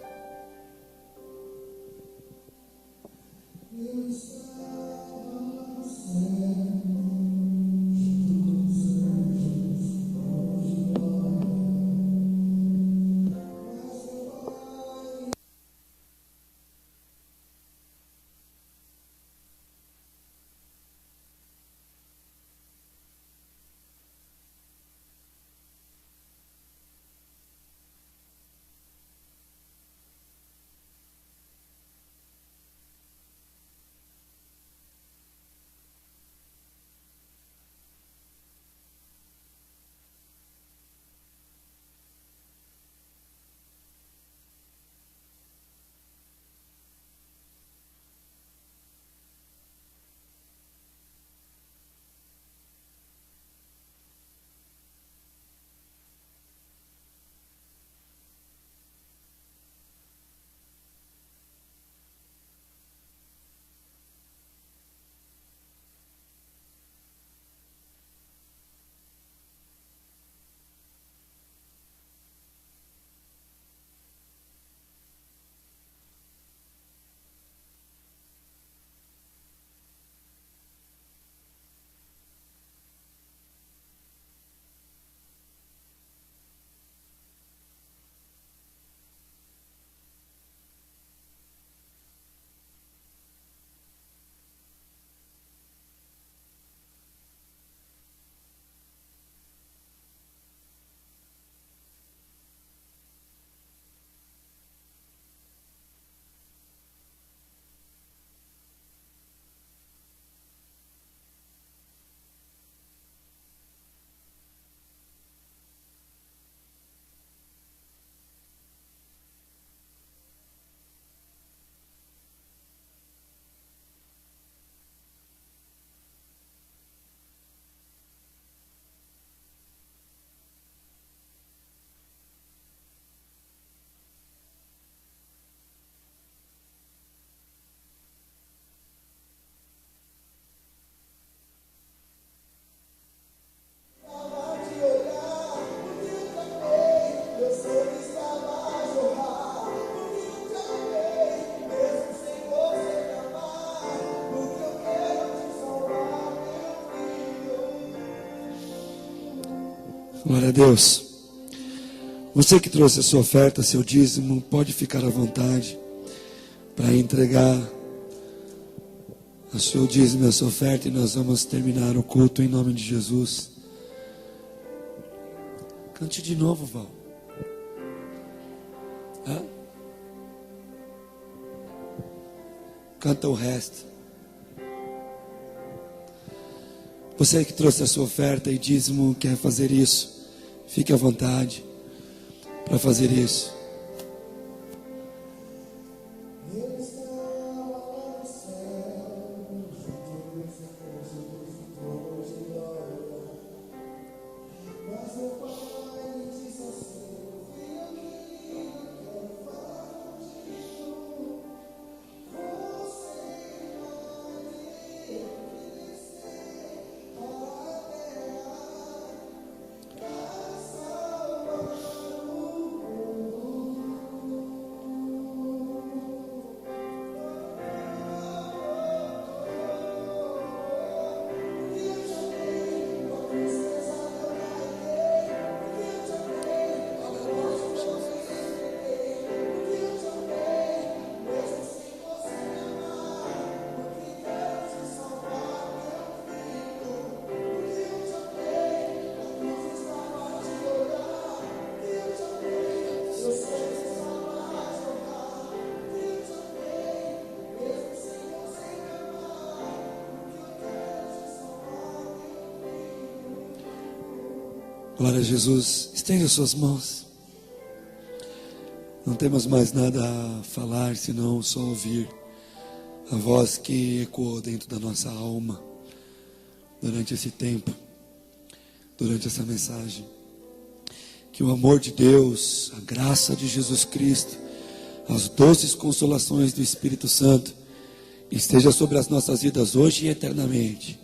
Glória a Deus. Você que trouxe a sua oferta, seu dízimo, pode ficar à vontade para entregar o seu dízimo e a sua oferta, e nós vamos terminar o culto em nome de Jesus. Cante de novo, Val. Hã? Canta o resto. Você que trouxe a sua oferta e dízimo, quer fazer isso, fique à vontade. para fazer isso. Glória a Jesus. Estende as suas mãos. Não temos mais nada a falar, senão só ouvir a voz que ecoou dentro da nossa alma durante esse tempo, durante essa mensagem. Que o amor de Deus, a graça de Jesus Cristo, as doces consolações do Espírito Santo esteja sobre as nossas vidas hoje e eternamente.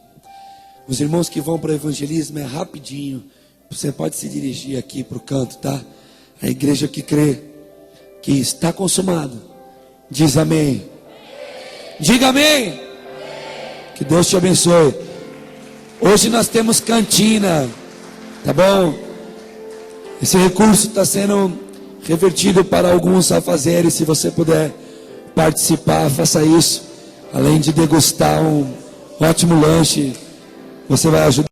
Os irmãos que vão para o evangelismo, é rapidinho. Você pode se dirigir aqui para o canto, tá? A igreja que crê que está consumado, diz amém. Diga amém. Que Deus te abençoe. Hoje nós temos cantina, tá bom? Esse recurso está sendo revertido para alguns afazeres. Se você puder participar, faça isso. Além de degustar um ótimo lanche, você vai ajudar.